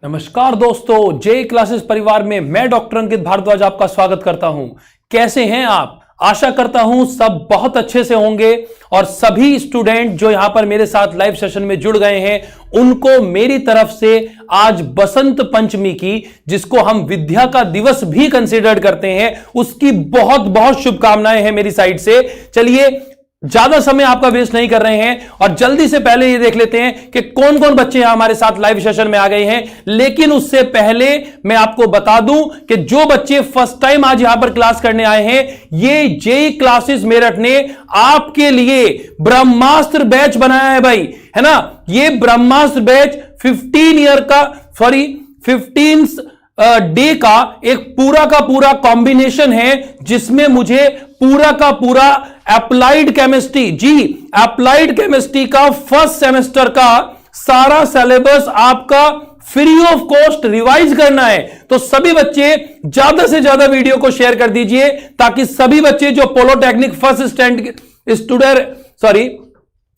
नमस्कार दोस्तों, जे क्लासेस परिवार में मैं डॉक्टर अंकित भारद्वाज आपका स्वागत करता हूं। कैसे हैं आप? आशा करता हूं सब बहुत अच्छे से होंगे और सभी स्टूडेंट जो यहां पर मेरे साथ लाइव सेशन में जुड़ गए हैं उनको मेरी तरफ से आज बसंत पंचमी की, जिसको हम विद्या का दिवस भी कंसीडर करते हैं, उसकी बहुत बहुत शुभकामनाएं हैं मेरी साइड से। चलिए ज्यादा समय आपका वेस्ट नहीं कर रहे हैं और जल्दी से पहले ये देख लेते हैं कि कौन कौन बच्चे यहां हमारे साथ लाइव सेशन में आ गए हैं। लेकिन उससे पहले मैं आपको बता दूं कि जो बच्चे फर्स्ट टाइम आज यहां पर क्लास करने आए हैं, ये जे क्लासेस मेरठ ने आपके लिए ब्रह्मास्त्र बैच बनाया है भाई, है ना। ये ब्रह्मास्त्र बैच 15 डे का एक पूरा का पूरा कॉम्बिनेशन है, जिसमें मुझे पूरा का पूरा अप्लाइड केमिस्ट्री का फर्स्ट सेमेस्टर का सारा सिलेबस आपका फ्री ऑफ कॉस्ट रिवाइज करना है। तो सभी बच्चे ज्यादा से ज्यादा वीडियो को शेयर कर दीजिए ताकि सभी बच्चे जो पॉलिटेक्निक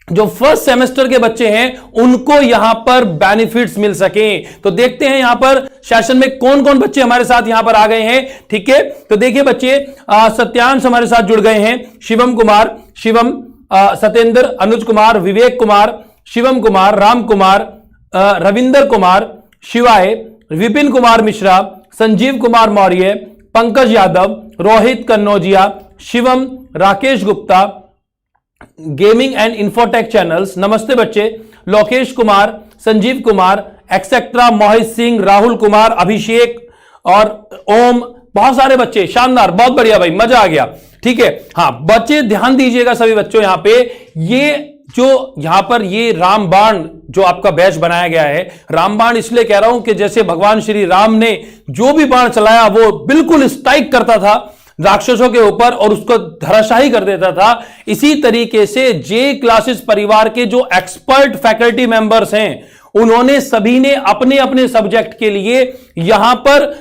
जो फर्स्ट सेमेस्टर के बच्चे हैं उनको यहां पर बेनिफिट्स मिल सकें। तो देखते हैं यहां पर सेशन में कौन कौन बच्चे हमारे साथ यहां पर आ गए हैं। ठीक है, तो देखिए बच्चे, सत्यांश हमारे साथ जुड़ गए हैं, शिवम कुमार, सत्येंद्र, अनुज कुमार, विवेक कुमार, शिवम कुमार, राम कुमार, रविंदर कुमार, शिवाय, Vipin Kumar Mishra, Sanjeev Kumar Maurya, Pankaj Yadav, Rohit Kannaujia, Shivam, Rakesh Gupta, gaming and infotech channels, नमस्ते बच्चे, लोकेश कुमार, संजीव कुमार, एक्सेट्रा, मोहित सिंह, राहुल कुमार, अभिषेक और ओम, बहुत सारे बच्चे, शानदार, बहुत बढ़िया भाई, मजा आ गया। ठीक है, हाँ बच्चे ध्यान दीजिएगा सभी बच्चों, यहां पे ये जो यहां पर ये रामबाण जो आपका बैच बनाया गया है, रामबाण इसलिए कह रहा हूं कि जैसे भगवान श्री राम ने जो भी बाण चलाया वो बिल्कुल स्ट्राइक करता था राक्षसों के ऊपर और उसको धराशाही कर देता था, इसी तरीके से जे क्लासेस परिवार के जो एक्सपर्ट फैकल्टी मेंबर्स हैं उन्होंने सभी ने अपने अपने सब्जेक्ट के लिए यहां पर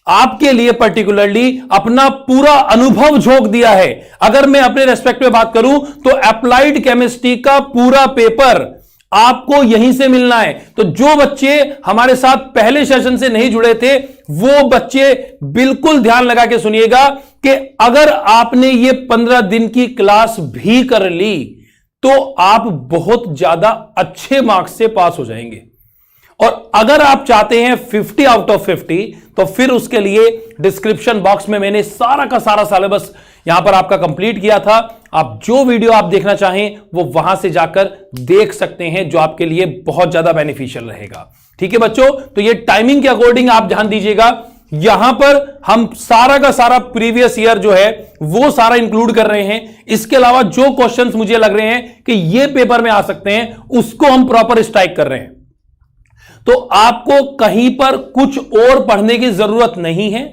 आपके लिए पर्टिकुलरली अपना पूरा अनुभव झोंक दिया है। अगर मैं अपने रेस्पेक्ट में बात करूं तो अप्लाइड केमिस्ट्री का पूरा पेपर आपको यहीं से मिलना है। तो जो बच्चे हमारे साथ पहले सेशन से नहीं जुड़े थे वो बच्चे बिल्कुल ध्यान लगा के सुनिएगा कि अगर आपने ये 15 दिन की क्लास भी कर ली तो आप बहुत ज्यादा अच्छे मार्क्स से पास हो जाएंगे। और अगर आप चाहते हैं 50 आउट ऑफ 50 तो फिर उसके लिए डिस्क्रिप्शन बॉक्स में मैंने सारा का सारा सिलेबस यहां पर आपका कंप्लीट किया था। आप जो वीडियो आप देखना चाहें वो वहां से जाकर देख सकते हैं, जो आपके लिए बहुत ज्यादा बेनिफिशियल रहेगा। ठीक है बच्चों, तो ये टाइमिंग के अकॉर्डिंग आप ध्यान दीजिएगा। यहां पर हम सारा का सारा प्रीवियस ईयर जो है वो सारा इंक्लूड कर रहे हैं। इसके अलावा जो क्वेश्चंस मुझे लग रहे हैं कि ये पेपर में आ सकते हैं उसको हम प्रॉपर स्ट्राइक कर रहे हैं। तो आपको कहीं पर कुछ और पढ़ने की जरूरत नहीं है,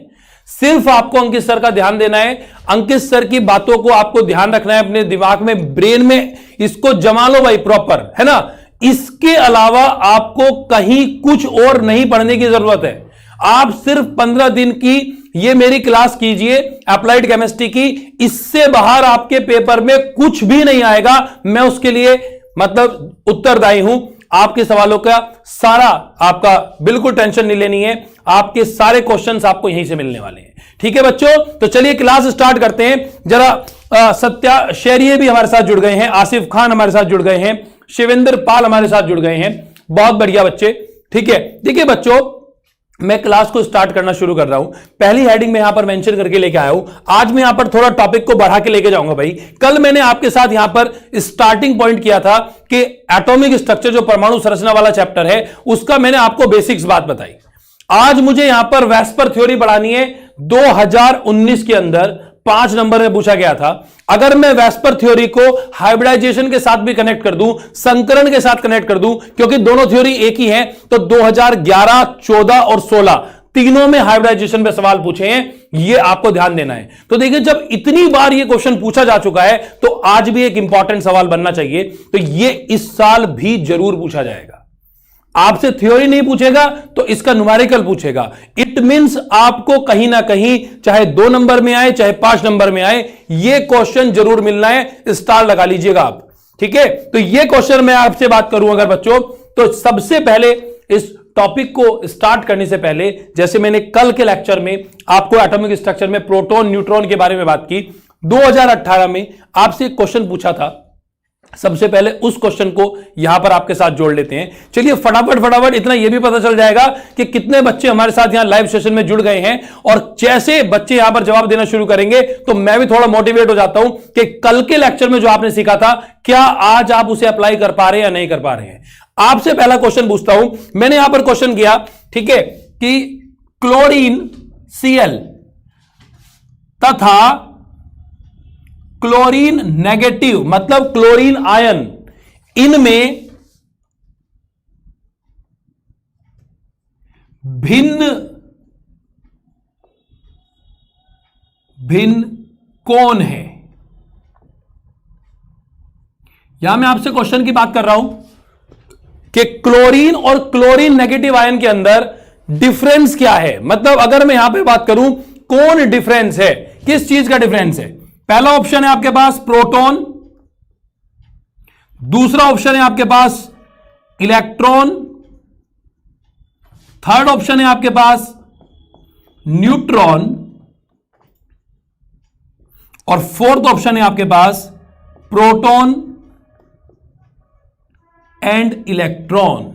सिर्फ आपको अंकित सर का ध्यान देना है। अंकित सर की बातों को आपको ध्यान रखना है, अपने दिमाग में, ब्रेन में इसको जमा लो भाई प्रॉपर, है ना। इसके अलावा आपको कहीं कुछ और नहीं पढ़ने की जरूरत है। आप सिर्फ 15 दिन की ये मेरी क्लास कीजिए अप्लाइड केमिस्ट्री की, इससे बाहर आपके पेपर में कुछ भी नहीं आएगा। मैं उसके लिए मतलब उत्तरदायी हूं। आपके सवालों का सारा आपका बिल्कुल टेंशन नहीं लेनी है, आपके सारे क्वेश्चंस आपको यहीं से मिलने वाले हैं। ठीक है बच्चों, तो चलिए क्लास स्टार्ट करते हैं। जरा सत्या शेरिए भी हमारे साथ जुड़ गए हैं, आसिफ खान हमारे साथ जुड़ गए हैं, शिवेंद्र पाल हमारे साथ जुड़ गए हैं, बहुत बढ़िया बच्चे। ठीक है, देखिए बच्चों, मैं क्लास को स्टार्ट करना शुरू कर रहा हूं। पहली हेडिंग में यहां पर मेंशन करके लेके आया हूं। आज मैं यहां पर थोड़ा टॉपिक को बढ़ा के लेके जाऊंगा भाई। कल मैंने आपके साथ यहां पर स्टार्टिंग पॉइंट किया था कि एटॉमिक स्ट्रक्चर जो परमाणु संरचना वाला चैप्टर है उसका मैंने आपको बेसिक्स बात बताई। आज मुझे यहां पर वेस्पर थ्योरी पढ़ानी है। 2019 के अंदर 5 नंबर में पूछा गया था। अगर मैं वेस्पर थ्योरी को हाइब्रिडाइजेशन के साथ भी कनेक्ट कर दूं, संकरण के साथ कनेक्ट कर दूं, क्योंकि दोनों थ्योरी एक ही है, तो 2011, 14 और 16 तीनों में हाइब्रिडाइजेशन पे सवाल पूछे हैं, ये आपको ध्यान देना है। तो देखिए, जब इतनी बार ये क्वेश्चन पूछा जा चुका है तो आज भी एक इंपॉर्टेंट सवाल बनना चाहिए। तो ये इस साल भी जरूर पूछा जाएगा। आपसे थ्योरी नहीं पूछेगा तो इसका न्यूमेरिकल पूछेगा। इट मींस आपको कहीं ना कहीं चाहे 2 नंबर में आए चाहे 5 नंबर में आए, ये क्वेश्चन जरूर मिलना है। स्टार लगा लीजिएगा आप। ठीक है, तो ये क्वेश्चन मैं आपसे बात करूं अगर बच्चों, तो सबसे पहले इस टॉपिक को स्टार्ट करने से पहले, जैसे मैंने कल के लेक्चर में आपको एटॉमिक स्ट्रक्चर में प्रोटॉन न्यूट्रॉन के बारे में बात की, 2018 में आपसे एक क्वेश्चन पूछा था। सबसे पहले उस क्वेश्चन को यहां पर आपके साथ जोड़ लेते हैं। चलिए फटाफट इतना यह भी पता चल जाएगा कि कितने बच्चे हमारे साथ यहां लाइव सेशन में जुड़ गए हैं, और जैसे बच्चे यहां पर जवाब देना शुरू करेंगे तो मैं भी थोड़ा मोटिवेट हो जाता हूं कि कल के लेक्चर में जो आपने सीखा था, क्या आज आप उसे अप्लाई कर पा रहे हैं या नहीं कर पा रहे हैं। आपसे पहला क्वेश्चन पूछता हूं, मैंने यहां पर क्वेश्चन किया, ठीक है, कि क्लोरीन Cl तथा क्लोरीन नेगेटिव मतलब क्लोरीन आयन, इनमें भिन्न भिन्न कौन है। यहां मैं आपसे क्वेश्चन की बात कर रहा हूं कि क्लोरीन और क्लोरीन नेगेटिव आयन के अंदर डिफरेंस क्या है। मतलब अगर मैं यहां पे बात करूं कौन डिफरेंस है, किस चीज का डिफरेंस है। पहला ऑप्शन है आपके पास प्रोटॉन, दूसरा ऑप्शन है आपके पास इलेक्ट्रॉन, थर्ड ऑप्शन है आपके पास न्यूट्रॉन, और फोर्थ ऑप्शन है आपके पास प्रोटॉन एंड इलेक्ट्रॉन।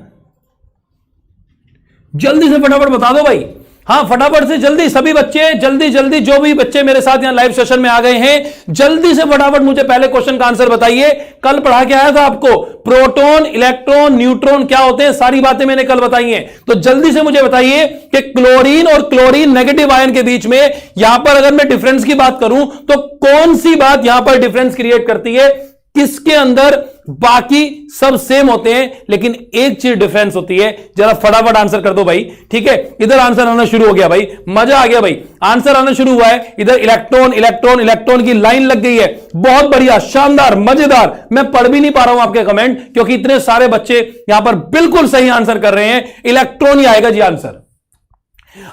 जल्दी से फटाफट बता दो भाई, हां फटाफट से जल्दी, सभी बच्चे जल्दी जो भी बच्चे मेरे साथ यहां लाइव सेशन में आ गए हैं, जल्दी से फटाफट मुझे पहले क्वेश्चन का आंसर बताइए। कल पढ़ा के आया था आपको, प्रोटॉन इलेक्ट्रॉन न्यूट्रॉन क्या होते हैं, सारी बातें मैंने कल बताई हैं। तो जल्दी से मुझे बताइए कि क्लोरीन और क्लोरीन नेगेटिव आयन के बीच में यहां पर अगर मैं डिफरेंस की बात करूं तो कौन सी बात यहां पर डिफरेंस क्रिएट करती है, किसके अंदर बाकी सब सेम होते हैं लेकिन एक चीज डिफरेंस होती है। जरा फटाफट आंसर कर दो भाई, ठीक है। इधर आंसर आना शुरू हो गया भाई, मजा आ गया भाई, आंसर आना शुरू हुआ है। इधर इलेक्ट्रॉन इलेक्ट्रॉन इलेक्ट्रॉन की लाइन लग गई है, बहुत बढ़िया, शानदार, मजेदार। मैं पढ़ भी नहीं पा रहा हूं आपके कमेंट क्योंकि इतने सारे बच्चे यहां पर बिल्कुल सही आंसर कर रहे हैं। इलेक्ट्रॉन ही आएगा जी आंसर।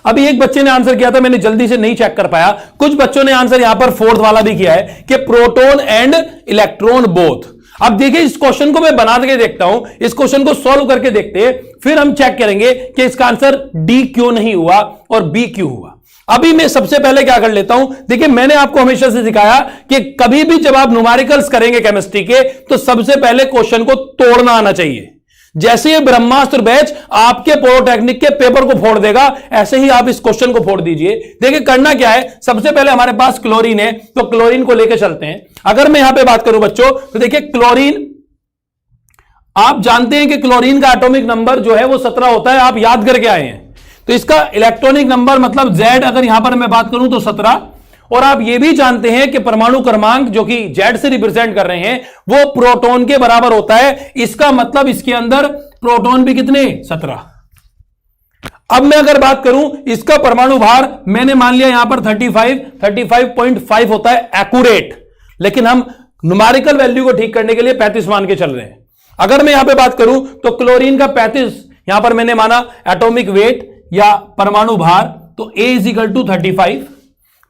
अभी एक बच्चे ने आंसर किया था, मैंने जल्दी से नहीं चेक कर पाया। कुछ बच्चों ने आंसर यहां पर फोर्थ वाला भी किया है कि प्रोटॉन एंड इलेक्ट्रॉन बोथ। अब देखिए इस क्वेश्चन को मैं बना के देखता हूं, इस क्वेश्चन को सॉल्व करके देखते हैं, फिर हम चेक करेंगे कि इसका आंसर डी क्यों नहीं हुआ और बी क्यों हुआ। अभी मैं सबसे पहले क्या कर लेता हूं, देखिए मैंने आपको हमेशा से सिखाया कि कभी भी जब आप न्यूमेरिकल्स करेंगे केमिस्ट्री के तो सबसे पहले क्वेश्चन को तोड़ना आना चाहिए। जैसे ये ब्रह्मास्त्र बैच आपके पॉलिटेक्निक के पेपर को फोड़ देगा, ऐसे ही आप इस क्वेश्चन को फोड़ दीजिए। देखिए करना क्या है, सबसे पहले हमारे पास क्लोरीन है तो क्लोरीन को लेकर चलते हैं। अगर मैं यहां पे बात करूं बच्चों तो देखिए क्लोरीन, आप जानते हैं कि क्लोरीन का एटॉमिक नंबर जो है वो 17 होता है, आप याद करके आए हैं। तो इसका इलेक्ट्रॉनिक नंबर मतलब Z, अगर यहां पर मैं बात करूं तो 17, और आप यह भी जानते हैं कि परमाणु क्रमांक जो कि Z से रिप्रेजेंट कर रहे हैं वो प्रोटॉन के बराबर होता है। इसका मतलब इसके अंदर प्रोटॉन भी कितने, 17। अब मैं अगर बात करूं इसका परमाणु भार, मैंने मान लिया यहां पर 35.5 होता है एक्यूरेट, लेकिन हम न्यूमेरिकल वैल्यू को ठीक करने के लिए 35 मान के चल रहे हैं। अगर मैं यहां पे बात करूं तो क्लोरीन का 35 यहां पर मैंने माना एटॉमिक वेट या परमाणु भार, तो A = 35।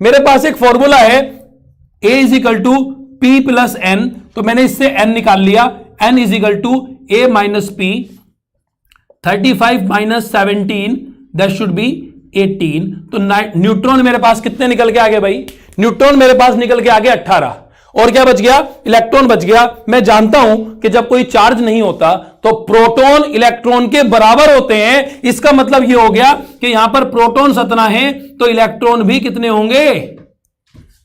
मेरे पास एक फॉर्मूला है A = P+N, तो मैंने इससे N निकाल लिया, N = A - P, 35 - 17 that should be 18। तो न्यूट्रॉन मेरे पास कितने निकल के आ गए भाई, न्यूट्रॉन मेरे पास निकल के आ गए 18, और क्या बच गया, इलेक्ट्रॉन बच गया। मैं जानता हूं कि जब कोई चार्ज नहीं होता तो प्रोटॉन इलेक्ट्रॉन के बराबर होते हैं। इसका मतलब यह हो गया कि यहां पर प्रोटॉन 17 है तो इलेक्ट्रॉन भी कितने होंगे,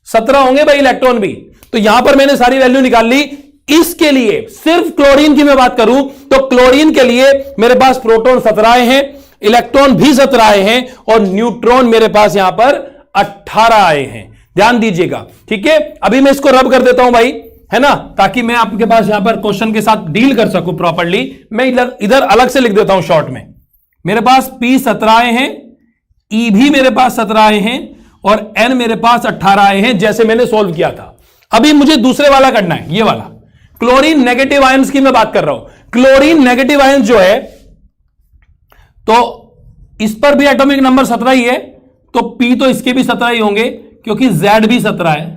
17 होंगे भाई इलेक्ट्रॉन भी। तो यहां पर मैंने सारी वैल्यू निकाल ली। इसके लिए सिर्फ क्लोरीन की मैं बात करूं तो क्लोरीन के लिए मेरे पास प्रोटॉन 17 आए हैं, इलेक्ट्रॉन भी 17 आए हैं, और न्यूट्रॉन मेरे पास यहां पर 18 आए हैं। ध्यान दीजिएगा, ठीक है। अभी मैं इसको रब कर देता हूं भाई, है ना, ताकि मैं आपके पास यहां पर क्वेश्चन के साथ डील कर सकूं प्रॉपर्ली। मैं इधर अलग से लिख देता हूं शॉर्ट में। मेरे पास P 17 आए हैं, E भी मेरे पास 17 आए हैं, और N मेरे पास 18 आए हैं, जैसे मैंने सोल्व किया था। अभी मुझे दूसरे वाला करना है, ये वाला क्लोरीन नेगेटिव आयंस की मैं बात कर रहा हूं। क्लोरीन नेगेटिव आयंस जो है तो इस पर भी एटॉमिक नंबर 17 ही है, तो P तो इसके भी 17 ही होंगे क्योंकि Z भी 17 है।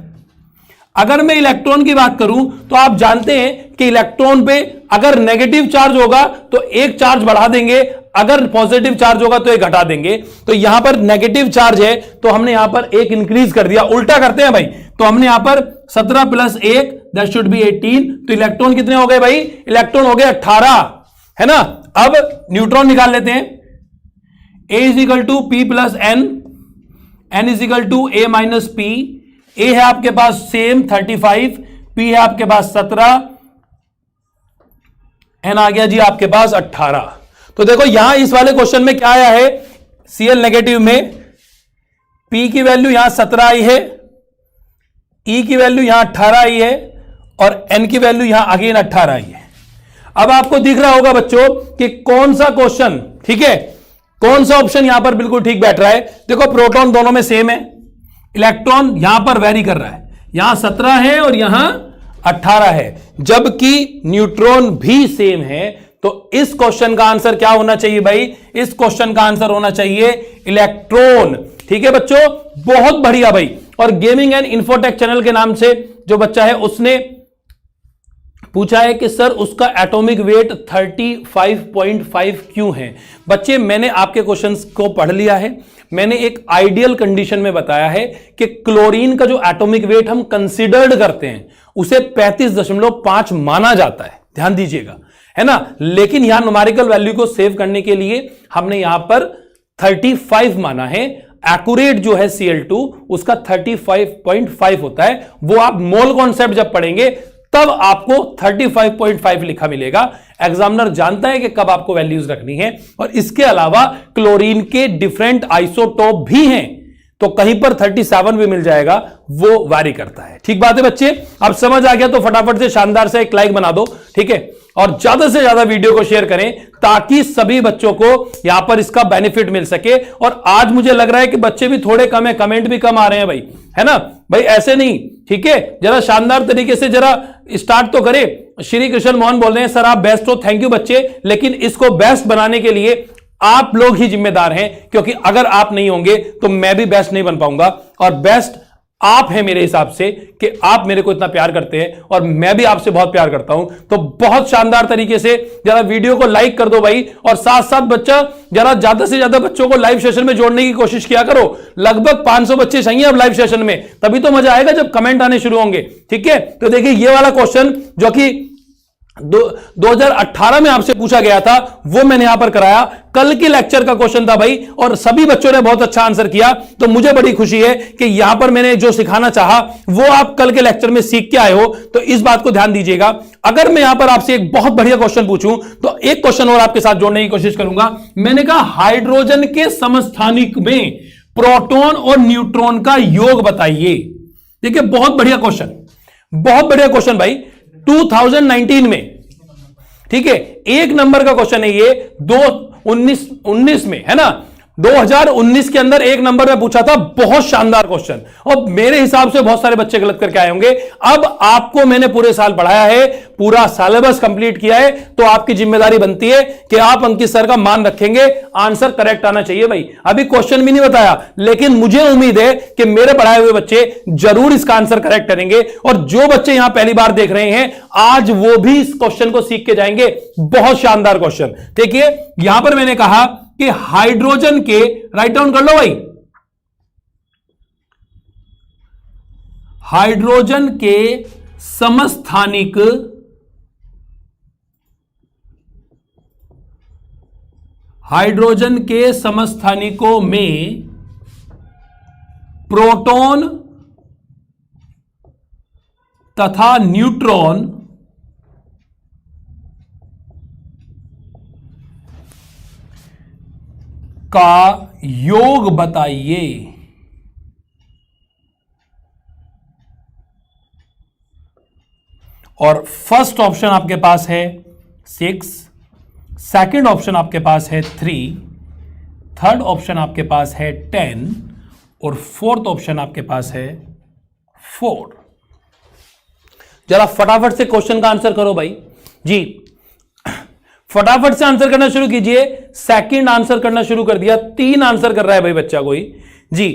अगर मैं इलेक्ट्रॉन की बात करूं तो आप जानते हैं कि इलेक्ट्रॉन पे अगर नेगेटिव चार्ज होगा तो एक चार्ज बढ़ा देंगे, अगर पॉजिटिव चार्ज होगा तो एक घटा देंगे, तो यहां पर नेगेटिव चार्ज है तो हमने यहां पर एक इंक्रीज कर दिया। उल्टा करते हैं भाई, तो हमने यहां पर 17 + 1 दैट शुड बी 18। तो इलेक्ट्रॉन कितने हो गए भाई? इलेक्ट्रॉन हो गए 18, है ना। अब न्यूट्रॉन निकाल लेते हैं। A = P + N, N = A - P। A है आपके पास सेम 35, P है आपके पास 17, N आ गया जी आपके पास 18। तो देखो यहां इस वाले क्वेश्चन में क्या आया है, Cl नेगेटिव में P की वैल्यू यहां 17 आई है, E की वैल्यू यहां 18 आई है और N की वैल्यू यहां अगेन 18 आई है। अब आपको दिख रहा होगा बच्चों कि कौन सा क्वेश्चन ठीक है, कौन सा ऑप्शन यहां पर बिल्कुल ठीक बैठ रहा है। देखो प्रोटॉन दोनों में सेम है, इलेक्ट्रॉन यहां पर वेरी कर रहा है, यहां 17 है और यहां 18 है, जबकि न्यूट्रॉन भी सेम है। तो इस क्वेश्चन का आंसर क्या होना चाहिए भाई? इस क्वेश्चन का आंसर होना चाहिए इलेक्ट्रॉन। ठीक है बच्चों, बहुत बढ़िया भाई। और गेमिंग एंड इन्फोटेक चैनल के नाम से जो बच्चा है उसने पूछा है कि सर उसका एटॉमिक वेट 35.5 क्यों है? बच्चे मैंने आपके क्वेश्चंस को पढ़ लिया है, मैंने एक आइडियल कंडीशन में बताया है कि क्लोरीन का जो एटॉमिक वेट हम कंसीडर्ड करते हैं उसे 35.5 माना जाता है, ध्यान दीजिएगा, है ना। लेकिन यहां न्यूमेरिकल वैल्यू को सेव करने के लिए हमने यहां पर 35 माना है। एक्यूरेट जो है Cl2 उसका 35.5 होता है। वो आप मोल कॉन्सेप्ट जब पढ़ेंगे तब आपको 35.5 लिखा मिलेगा। एग्जामिनर जानता है कि कब आपको वैल्यूज रखनी है। और इसके अलावा क्लोरीन के डिफरेंट आइसोटोप भी हैं, तो कहीं पर 37 भी मिल जाएगा, वो वैरी करता है। ठीक बात है बच्चे, अब समझ आ गया तो फटाफट से शानदार से एक लाइक बना दो, ठीक है, और ज्यादा से ज्यादा वीडियो को शेयर करें ताकि सभी बच्चों को यहां पर इसका बेनिफिट मिल सके। और आज मुझे लग रहा है कि बच्चे भी थोड़े कम है, कमेंट भी कम आ रहे हैं भाई, है ना भाई, ऐसे नहीं, ठीक है, जरा शानदार तरीके से जरा स्टार्ट तो करें। श्री कृष्ण मोहन बोल रहे हैं सर आप बेस्ट हो, थैंक यू बच्चे, लेकिन इसको बेस्ट बनाने के लिए आप लोग ही जिम्मेदार हैं, क्योंकि अगर आप नहीं होंगे तो मैं भी बेस्ट नहीं बन पाऊंगा। और बेस्ट आप हैं मेरे हिसाब से कि आप मेरे को इतना प्यार करते हैं और मैं भी आपसे बहुत प्यार करता हूं। तो बहुत शानदार तरीके से जरा वीडियो को लाइक कर दो भाई, और साथ साथ बच्चा जरा ज्यादा से ज्यादा बच्चों को लाइव सेशन में जोड़ने की कोशिश किया करो। लगभग 500 बच्चे चाहिए अब लाइव सेशन में, तभी तो मजा आएगा जब कमेंट आने शुरू होंगे। ठीक है, तो देखिए ये वाला क्वेश्चन जो कि 2018 में आपसे पूछा गया था वो मैंने यहां पर कराया, कल के लेक्चर का क्वेश्चन था भाई, और सभी बच्चों ने बहुत अच्छा आंसर किया। तो मुझे बड़ी खुशी है कि यहां पर मैंने जो सिखाना चाहा वो आप कल के लेक्चर में सीख के आए हो, तो इस बात को ध्यान दीजिएगा। अगर मैं यहां पर आपसे एक बहुत बढ़िया क्वेश्चन पूछूं तो एक क्वेश्चन और आपके साथ जोड़ने की कोशिश करूंगा। मैंने कहा हाइड्रोजन के समस्थानिक में प्रोटॉन और न्यूट्रॉन का योग बताइए। देखिए बहुत बढ़िया क्वेश्चन, बहुत बढ़िया क्वेश्चन भाई, 2019 में, ठीक है, एक नंबर का क्वेश्चन है ये, 2019 में, है ना, 2019 के अंदर एक नंबर में पूछा था। बहुत शानदार क्वेश्चन, और मेरे हिसाब से बहुत सारे बच्चे गलत करके आए होंगे। अब आपको मैंने पूरे साल पढ़ाया है, पूरा सिलेबस कंप्लीट किया है, तो आपकी जिम्मेदारी बनती है कि आप अंकित सर का मान रखेंगे, आंसर करेक्ट आना चाहिए भाई। अभी क्वेश्चन भी नहीं बताया, लेकिन मुझे उम्मीद है कि मेरे पढ़ाए हुए बच्चे जरूर इसका आंसर करेक्ट करेंगे। और जो बच्चे यहां पहली बार देख रहे हैं आज वो भी इस क्वेश्चन को सीख के जाएंगे। बहुत शानदार क्वेश्चन। देखिए यहां पर मैंने कहा कि हाइड्रोजन के, राइट डाउन कर लो भाई, हाइड्रोजन के समस्थानिक समस्थानिकों में प्रोटॉन तथा न्यूट्रॉन का योग बताइए। और फर्स्ट ऑप्शन आपके पास है 6, सेकंड ऑप्शन आपके पास है 3, थर्ड ऑप्शन आपके पास है 10 और फोर्थ ऑप्शन आपके पास है 4। जरा फटाफट से क्वेश्चन का आंसर करो भाई जी, फटाफट से आंसर करना शुरू कीजिए। सेकंड आंसर करना शुरू कर दिया, 3 आंसर कर रहा है भाई बच्चा कोई जी।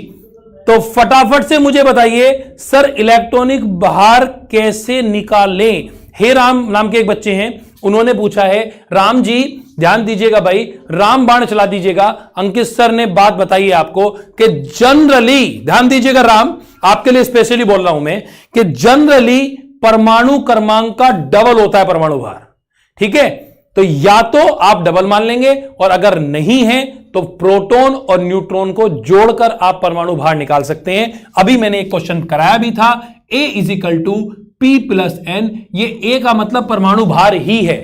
तो फटाफट से मुझे बताइए सर इलेक्ट्रॉनिक बाहर कैसे निकालें। हे राम नाम के एक बच्चे हैं, उन्होंने पूछा है राम जी ध्यान दीजिएगा भाई, रामबाण चला दीजिएगा। अंकित सर ने बात बताई है आपको कि जनरली, ध्यान दीजिएगा राम, आपके लिए स्पेशली बोल रहा हूं मैं कि जनरली परमाणु क्रमांक का डबल होता है परमाणु भार। ठीक है, तो या तो आप डबल मान लेंगे और अगर नहीं है तो प्रोटॉन और न्यूट्रॉन को जोड़कर आप परमाणु भार निकाल सकते हैं। अभी मैंने एक क्वेश्चन कराया भी था, A = P+N, ये A का मतलब परमाणु भार ही है।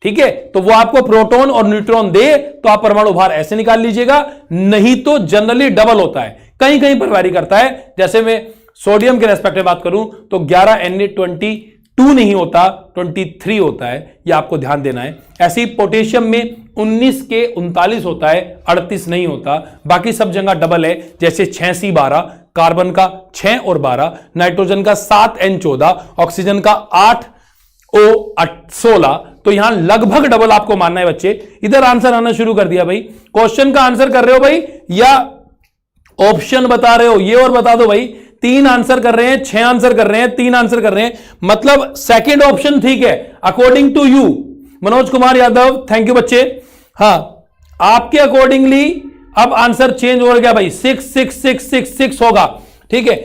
ठीक है, तो वो आपको प्रोटॉन और न्यूट्रॉन दे तो आप परमाणु भार ऐसे निकाल लीजिएगा, नहीं तो जनरली डबल होता है, कहीं कहीं पर वैरी करता है। जैसे मैं सोडियम के रेस्पेक्ट में बात करूं तो 11Na22 नहीं होता, 23 होता है, यह आपको ध्यान देना है। ऐसे ही पोटेशियम में 19 के 39 होता है, 38 नहीं होता। बाकी सब जगह डबल है, जैसे 6C12, कार्बन का 6 और 12, नाइट्रोजन का 7N14, ऑक्सीजन का 8O16। तो यहां लगभग डबल आपको मानना है बच्चे। इधर आंसर आना शुरू कर दिया भाई। क्वेश्चन का आंसर कर रहे हो भाई या ऑप्शन बता रहे हो? ये और बता दो भाई। 3 आंसर कर रहे हैं, 6 आंसर कर रहे हैं, 3 आंसर कर रहे हैं, मतलब सेकंड ऑप्शन ठीक है according to you. Manoj Kumar Yadav, thank you बच्चे। हां, आपके अकॉर्डिंगली अब आंसर चेंज हो गया भाई, 6 6 6 6 6 होगा। ठीक है,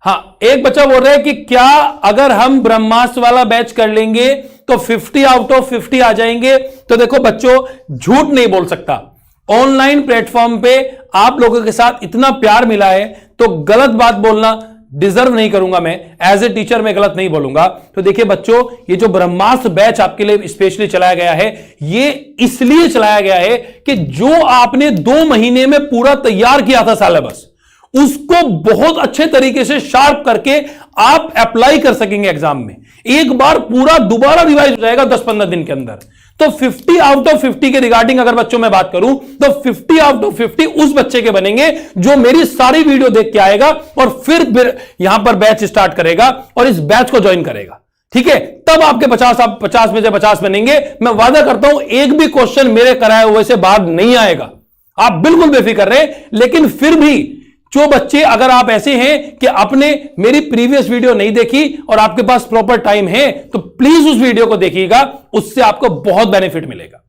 हां, एक बच्चा बोल रहा है कि क्या अगर हम ब्रह्मास्त्र वाला बैच कर लेंगे तो 50 आउट ऑफ 50 आ जाएंगे? तो देखो बच्चों, झूठ नहीं बोल सकता। ऑनलाइन प्लेटफॉर्म पे आप लोगों के साथ इतना प्यार मिला है तो गलत बात बोलना डिजर्व नहीं करूंगा मैं। एज ए टीचर मैं गलत नहीं बोलूंगा। तो देखिए बच्चों, ये जो ब्रह्मास्त्र बैच आपके लिए स्पेशली चलाया गया है, ये इसलिए चलाया गया है कि जो आपने 2 महीने में पूरा तैयार किया था सिलेबस, उसको बहुत अच्छे तरीके से शार्प करके आप अप्लाई कर सकेंगे एग्जाम में। एक बार पूरा दोबारा रिवाइज हो जाएगा 10-15 दिन के अंदर। तो 50 आउट ऑफ 50 के रिगार्डिंग अगर बच्चों मैं बात करूं तो 50 आउट ऑफ 50 उस बच्चे के बनेंगे जो मेरी सारी वीडियो देख के आएगा और फिर यहां पर बैच स्टार्ट करेगा और इस बैच को ज्वाइन करेगा। ठीक है, तब आपके 50 में से 50 बनेंगे। मैं वादा करता हूं एक भी क्वेश्चन मेरे कराए हुए से बाहर नहीं आएगा, आप बिल्कुल बेफिक्र रहे। लेकिन फिर भी जो बच्चे, अगर आप ऐसे हैं कि आपने मेरी प्रीवियस वीडियो नहीं देखी और आपके पास प्रॉपर टाइम है, तो प्लीज उस वीडियो को देखिएगा, उससे आपको बहुत बेनिफिट मिलेगा।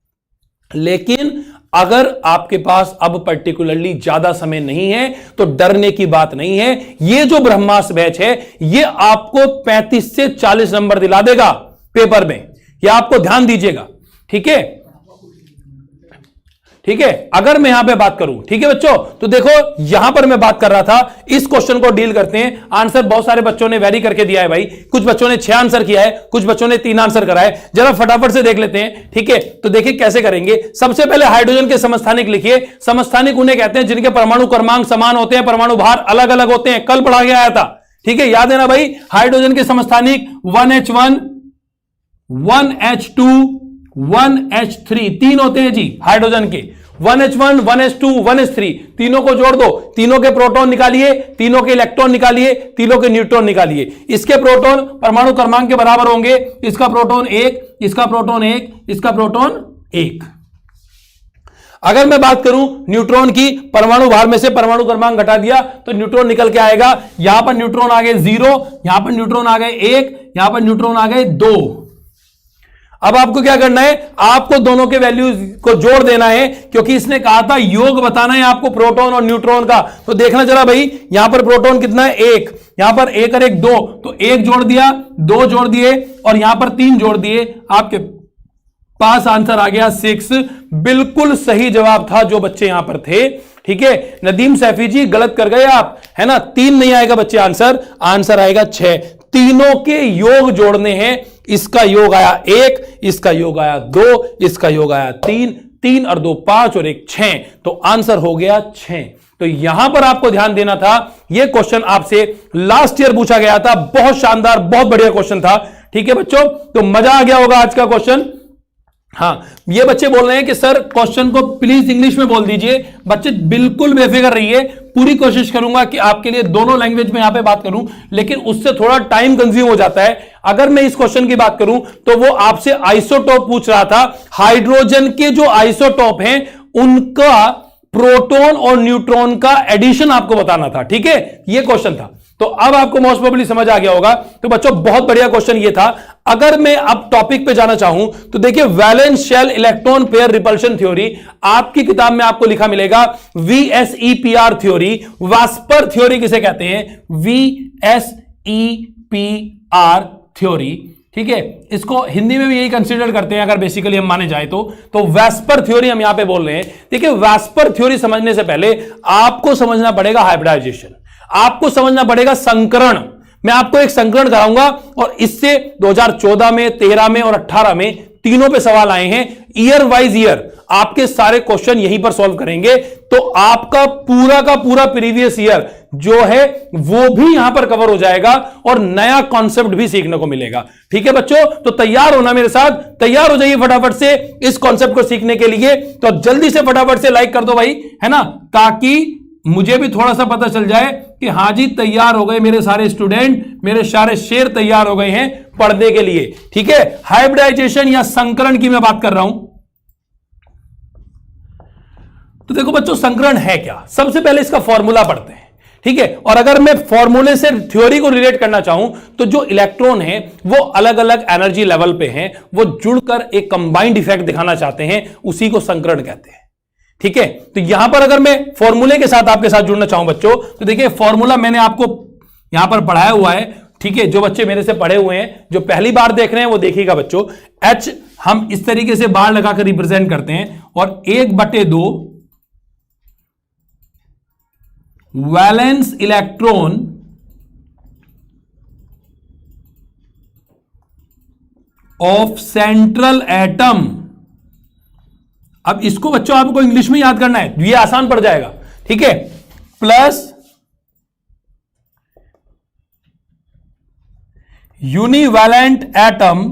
लेकिन अगर आपके पास अब पर्टिकुलरली ज्यादा समय नहीं है तो डरने की बात नहीं है। ये जो ब्रह्मास्त्र बैच है ये आपको 35 से 40 नंबर दिला देगा पेपर में, यह आपको ध्यान दीजिएगा। ठीक है, ठीक है, अगर मैं यहां पे बात करूं, ठीक है बच्चों, तो देखो यहां पर मैं बात कर रहा था, इस क्वेश्चन को डील करते हैं। आंसर बहुत सारे बच्चों ने वेरी करके दिया है भाई, कुछ बच्चों ने 6 आंसर किया है, कुछ बच्चों ने 3 आंसर करा है। जरा फटाफट से देख लेते हैं। ठीक है, तो देखिए कैसे करेंगे। सबसे पहले हाइड्रोजन के समस्थानिक लिखिए। समस्थानिक उन्हें कहते हैं जिनके परमाणु क्रमांक समान होते हैं, परमाणु भार अलग अलग होते हैं। कल पढ़ा गया आया था, ठीक है, याद है ना भाई। हाइड्रोजन के समस्थानिक 1H1, 1H2, 1H3 3 होते हैं जी हाइड्रोजन के। 1H1, 1H2, 1H3 तीनों को जोड़ दो, तीनों के प्रोटॉन निकालिए, तीनों के इलेक्ट्रॉन निकालिए, तीनों के न्यूट्रॉन निकालिए। इसके प्रोटॉन परमाणु क्रमांक के बराबर होंगे। इसका प्रोटॉन 1, इसका प्रोटॉन 1, इसका प्रोटॉन 1। अगर मैं बात करूं न्यूट्रॉन की, परमाणु भार में से परमाणु क्रमांक घटा दिया तो न्यूट्रॉन निकल के आएगा। यहां पर न्यूट्रॉन आ गए 0, यहां पर न्यूट्रॉन आ गए 1, यहां पर न्यूट्रॉन आ गए 2। अब आपको क्या करना है, आपको दोनों के वैल्यूज को जोड़ देना है, क्योंकि इसने कहा था योग बताना है आपको प्रोटॉन और न्यूट्रॉन का। तो देखना जरा भाई, यहां पर प्रोटॉन कितना है 1, यहां पर 1 और 1 2, तो 1 जोड़ दिया, 2 जोड़ दिए और यहां पर 3 जोड़ दिए, आपके पास आंसर आ गया 6। बिल्कुल सही जवाब था जो बच्चे यहां पर थे। ठीक है, नदीम सैफी जी गलत कर गए आप, है ना। 3 नहीं आएगा बच्चे आंसर आएगा 6। तीनों के योग जोड़ने हैं। इसका योग आया 1, इसका योग आया 2, इसका योग आया 3, 3 और 2 5 और 1 6, तो आंसर हो गया 6। तो यहां पर आपको ध्यान देना था। यह क्वेश्चन आपसे लास्ट ईयर पूछा गया था, बहुत शानदार, बहुत बढ़िया क्वेश्चन था। ठीक है बच्चों, तो मजा आ गया होगा आज का क्वेश्चन। हाँ, ये बच्चे बोल रहे हैं कि सर क्वेश्चन को प्लीज इंग्लिश में बोल दीजिए। बच्चे बिल्कुल बेफिक्र रहिए, पूरी कोशिश करूंगा कि आपके लिए दोनों लैंग्वेज में यहां पे बात करूं, लेकिन उससे थोड़ा टाइम कंज्यूम हो जाता है। अगर मैं इस क्वेश्चन की बात करूं तो वो आपसे आइसोटोप पूछ रहा था। हाइड्रोजन के जो आइसोटोप हैं उनका प्रोटॉन और न्यूट्रॉन का एडिशन आपको बताना था। ठीक है, ये क्वेश्चन था। तो अब आपको मोस्ट प्रोबेबली समझ आ गया होगा। तो बच्चों बहुत बढ़िया क्वेश्चन ये था। अगर मैं अब टॉपिक पे जाना चाहूं तो देखिए valence shell electron pair repulsion theory, आपकी किताब में आपको लिखा मिलेगा VSEPR थ्योरी। वास्पर थ्योरी किसे कहते हैं? VSEPR थ्योरी, ठीक है। इसको हिंदी में भी यही कंसीडर करते हैं अगर बेसिकली हम माने जाए तो वैस्पर थ्योरी हम यहां पे बोल रहे हैं। देखिए वैस्पर थ्योरी समझने से पहले आपको समझना पड़ेगा हाइब्रिडाइजेशन, आपको समझना पड़ेगा संकरण। मैं आपको एक संकरण कराऊंगा और इससे 2014 में, 13 में और 18 में तीनों पे सवाल आए हैं। ईयर वाइज ईयर आपके सारे क्वेश्चन यहीं पर सॉल्व करेंगे, तो आपका पूरा का पूरा प्रीवियस ईयर जो है वो भी यहां पर कवर हो जाएगा और नया कॉन्सेप्ट भी सीखने को मिलेगा। ठीक है बच्चों, तो तैयार होना मेरे साथ, तैयार हो जाइए फटाफट से इस कॉन्सेप्ट को सीखने के लिए। तो जल्दी से फटाफट से लाइक कर दो भाई, है ना, ताकि मुझे भी थोड़ा सा पता चल जाए कि हां जी तैयार हो गए मेरे सारे स्टूडेंट, मेरे सारे शेर तैयार हो गए हैं पढ़ने के लिए। ठीक है, हाइब्रिडाइजेशन या संकरण की मैं बात कर रहा हूं। तो देखो बच्चों संकरण है क्या, सबसे पहले इसका फॉर्मूला पढ़ते हैं। ठीक है, और अगर मैं फॉर्मूले से थ्योरी को रिलेट करना चाहूं तो जो इलेक्ट्रॉन है वो अलग अलग एनर्जी लेवल पे हैं, वो जुड़कर एक कंबाइंड इफेक्ट दिखाना चाहते हैं, उसी को संकरण कहते हैं। ठीक है, तो यहां पर अगर मैं फॉर्मूले के साथ आपके साथ जुड़ना चाहूं बच्चों, तो देखिए फॉर्मूला मैंने आपको यहां पर पढ़ाया हुआ है। ठीक है, जो बच्चे मेरे से पढ़े हुए हैं, जो पहली बार देख रहे हैं वो देखिएगा बच्चों। H हम इस तरीके से बार लगाकर रिप्रेजेंट करते हैं और 1/2 valence electron of central atom. अब इसको बच्चों आपको इंग्लिश में याद करना है, ये आसान पड़ जाएगा। ठीक है, plus univalent atom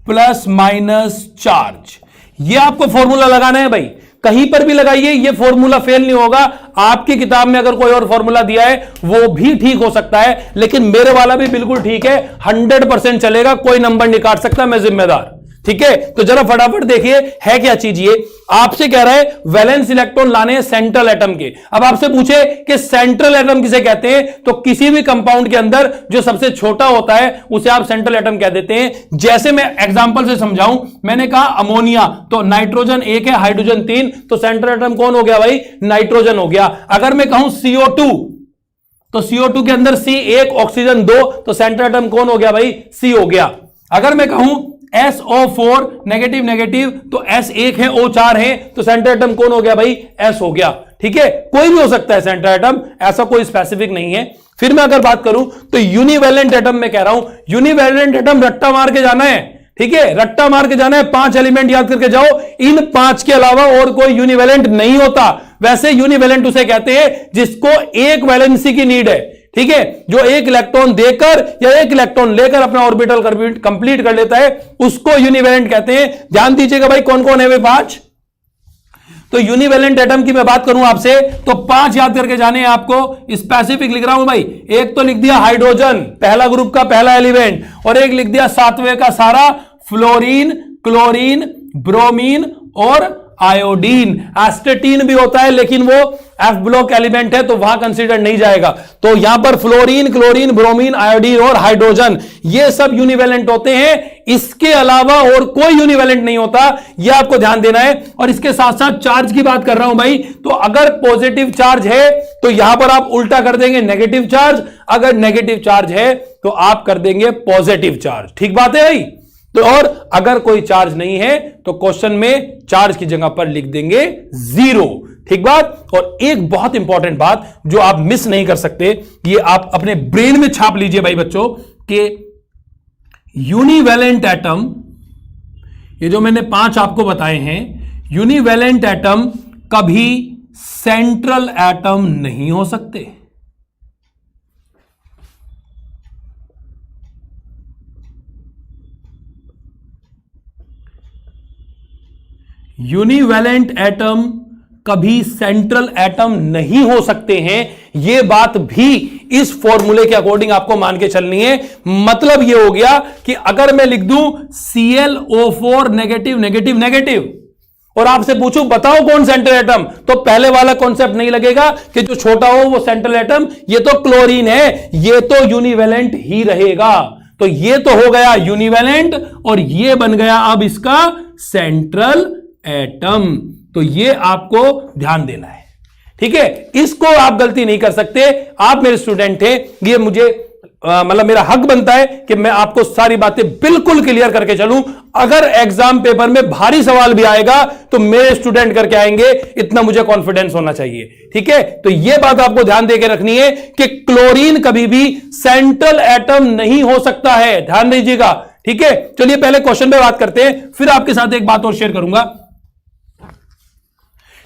plus minus charge. ये आपको फॉर्मूला लगाना है भाई, कहीं पर भी लगाइए, ये फॉर्मूला फेल नहीं होगा। आपकी किताब में अगर कोई और फॉर्मूला दिया है वो भी ठीक हो सकता है, लेकिन मेरे वाला भी बिल्कुल ठीक है, 100% चलेगा, कोई नंबर नहीं काट सकता, मैं जिम्मेदार। ठीक है, तो जरा फटाफट देखिए है क्या चीज ये। आपसे कह रहा है वैलेंस इलेक्ट्रॉन लाने हैं सेंट्रल एटम के। अब आपसे पूछे कि सेंट्रल एटम किसे कहते हैं, तो किसी भी कंपाउंड के अंदर जो सबसे छोटा होता है उसे आप सेंट्रल एटम कह देते हैं। जैसे मैं एग्जांपल से समझाऊं, मैंने कहा अमोनिया, तो नाइट्रोजन 1 है, हाइड्रोजन 3, तो सेंट्रल एटम कौन हो गया भाई? नाइट्रोजन हो गया। अगर मैं कहूं CO2, तो CO2 के अंदर C1, ऑक्सीजन 2, तो सेंट्रल एटम कौन हो गया भाई? C हो गया। अगर मैं कहूं SO4 नेगेटिव नेगेटिव, तो S1 है, O4 है, तो सेंट्रल एटम कौन हो गया भाई? S हो गया। ठीक है, कोई भी हो सकता है सेंट्रल एटम, ऐसा कोई स्पेसिफिक नहीं है। फिर मैं अगर बात करूं तो यूनिवैलेंट एटम में कह रहा हूं, यूनिवैलेंट एटम रट्टा मार के जाना है। ठीक है, रट्टा मार के जाना है, 5 एलिमेंट याद करके जाओ, इन 5 के अलावा और कोई यूनिवैलेंट नहीं होता। वैसे यूनिवैलेंट उसे कहते हैं जिसको एक वैलेंसी की नीड है। ठीक है, जो एक इलेक्ट्रॉन देकर या एक इलेक्ट्रॉन लेकर अपना ऑर्बिटल कंप्लीट कर लेता है, उसको यूनिवैलेंट कहते हैं। ध्यान दीजिएगा भाई कौन कौन है वे 5। तो यूनिवैलेंट एटम की मैं बात करूं आपसे तो 5 याद करके जाने हैं आपको, स्पेसिफिक लिख रहा हूं भाई। एक तो लिख दिया हाइड्रोजन, पहला ग्रुप का पहला एलिमेंट, और एक लिख दिया 7वें का सारा, फ्लोरीन, क्लोरीन, ब्रोमीन और आयोडीन। एस्टेटीन भी होता है लेकिन वो एफ ब्लॉक एलिमेंट है तो वहां कंसीडर नहीं जाएगा। तो यहां पर फ्लोरीन, क्लोरीन, ब्रोमीन, आयोडीन और हाइड्रोजन, ये सब यूनिवैलेंट होते हैं। इसके अलावा और कोई यूनिवैलेंट नहीं होता, ये आपको ध्यान देना है। और इसके साथ साथ चार्ज की बात कर रहा हूं भाई, तो अगर पॉजिटिव चार्ज है तो यहां पर आप उल्टा कर देंगे नेगेटिव चार्ज, अगर नेगेटिव चार्ज है तो आप कर देंगे पॉजिटिव चार्ज। ठीक बात है भाई। तो और अगर कोई चार्ज नहीं है तो क्वेश्चन में चार्ज की जगह पर लिख देंगे 0। ठीक बात। और एक बहुत इंपॉर्टेंट बात जो आप मिस नहीं कर सकते, ये आप अपने ब्रेन में छाप लीजिए भाई बच्चों, कि यूनिवैलेंट एटम, ये जो मैंने 5 आपको बताए हैं, यूनिवैलेंट एटम कभी सेंट्रल एटम नहीं हो सकते। यूनिवैलेंट एटम कभी सेंट्रल एटम नहीं हो सकते हैं। यह बात भी इस फॉर्मूले के अकॉर्डिंग आपको मान के चलनी है। मतलब यह हो गया कि अगर मैं लिख दूं ClO4 नेगेटिव नेगेटिव नेगेटिव और आपसे पूछूं बताओ कौन सेंट्रल एटम, तो पहले वाला कॉन्सेप्ट नहीं लगेगा कि जो छोटा हो वो सेंट्रल एटम, ये तो क्लोरीन है, ये तो यूनिवेलेंट ही रहेगा। तो ये तो हो गया यूनिवेलेंट और ये बन गया अब इसका सेंट्रल एटम। तो ये आपको ध्यान देना है, ठीक है। इसको आप गलती नहीं कर सकते, आप मेरे स्टूडेंट थे, ये मुझे मतलब मेरा हक बनता है कि मैं आपको सारी बातें बिल्कुल क्लियर करके चलूं। अगर एग्जाम पेपर में भारी सवाल भी आएगा तो मेरे स्टूडेंट करके आएंगे, इतना मुझे कॉन्फिडेंस होना चाहिए, ठीक है। तो यह बात आपको ध्यान देकर रखनी है कि क्लोरीन कभी भी सेंट्रल एटम नहीं हो सकता है, ध्यान दीजिएगा, ठीक है। चलिए पहले क्वेश्चन पे बात करते हैं, फिर आपके साथ एक बात और शेयर करूंगा,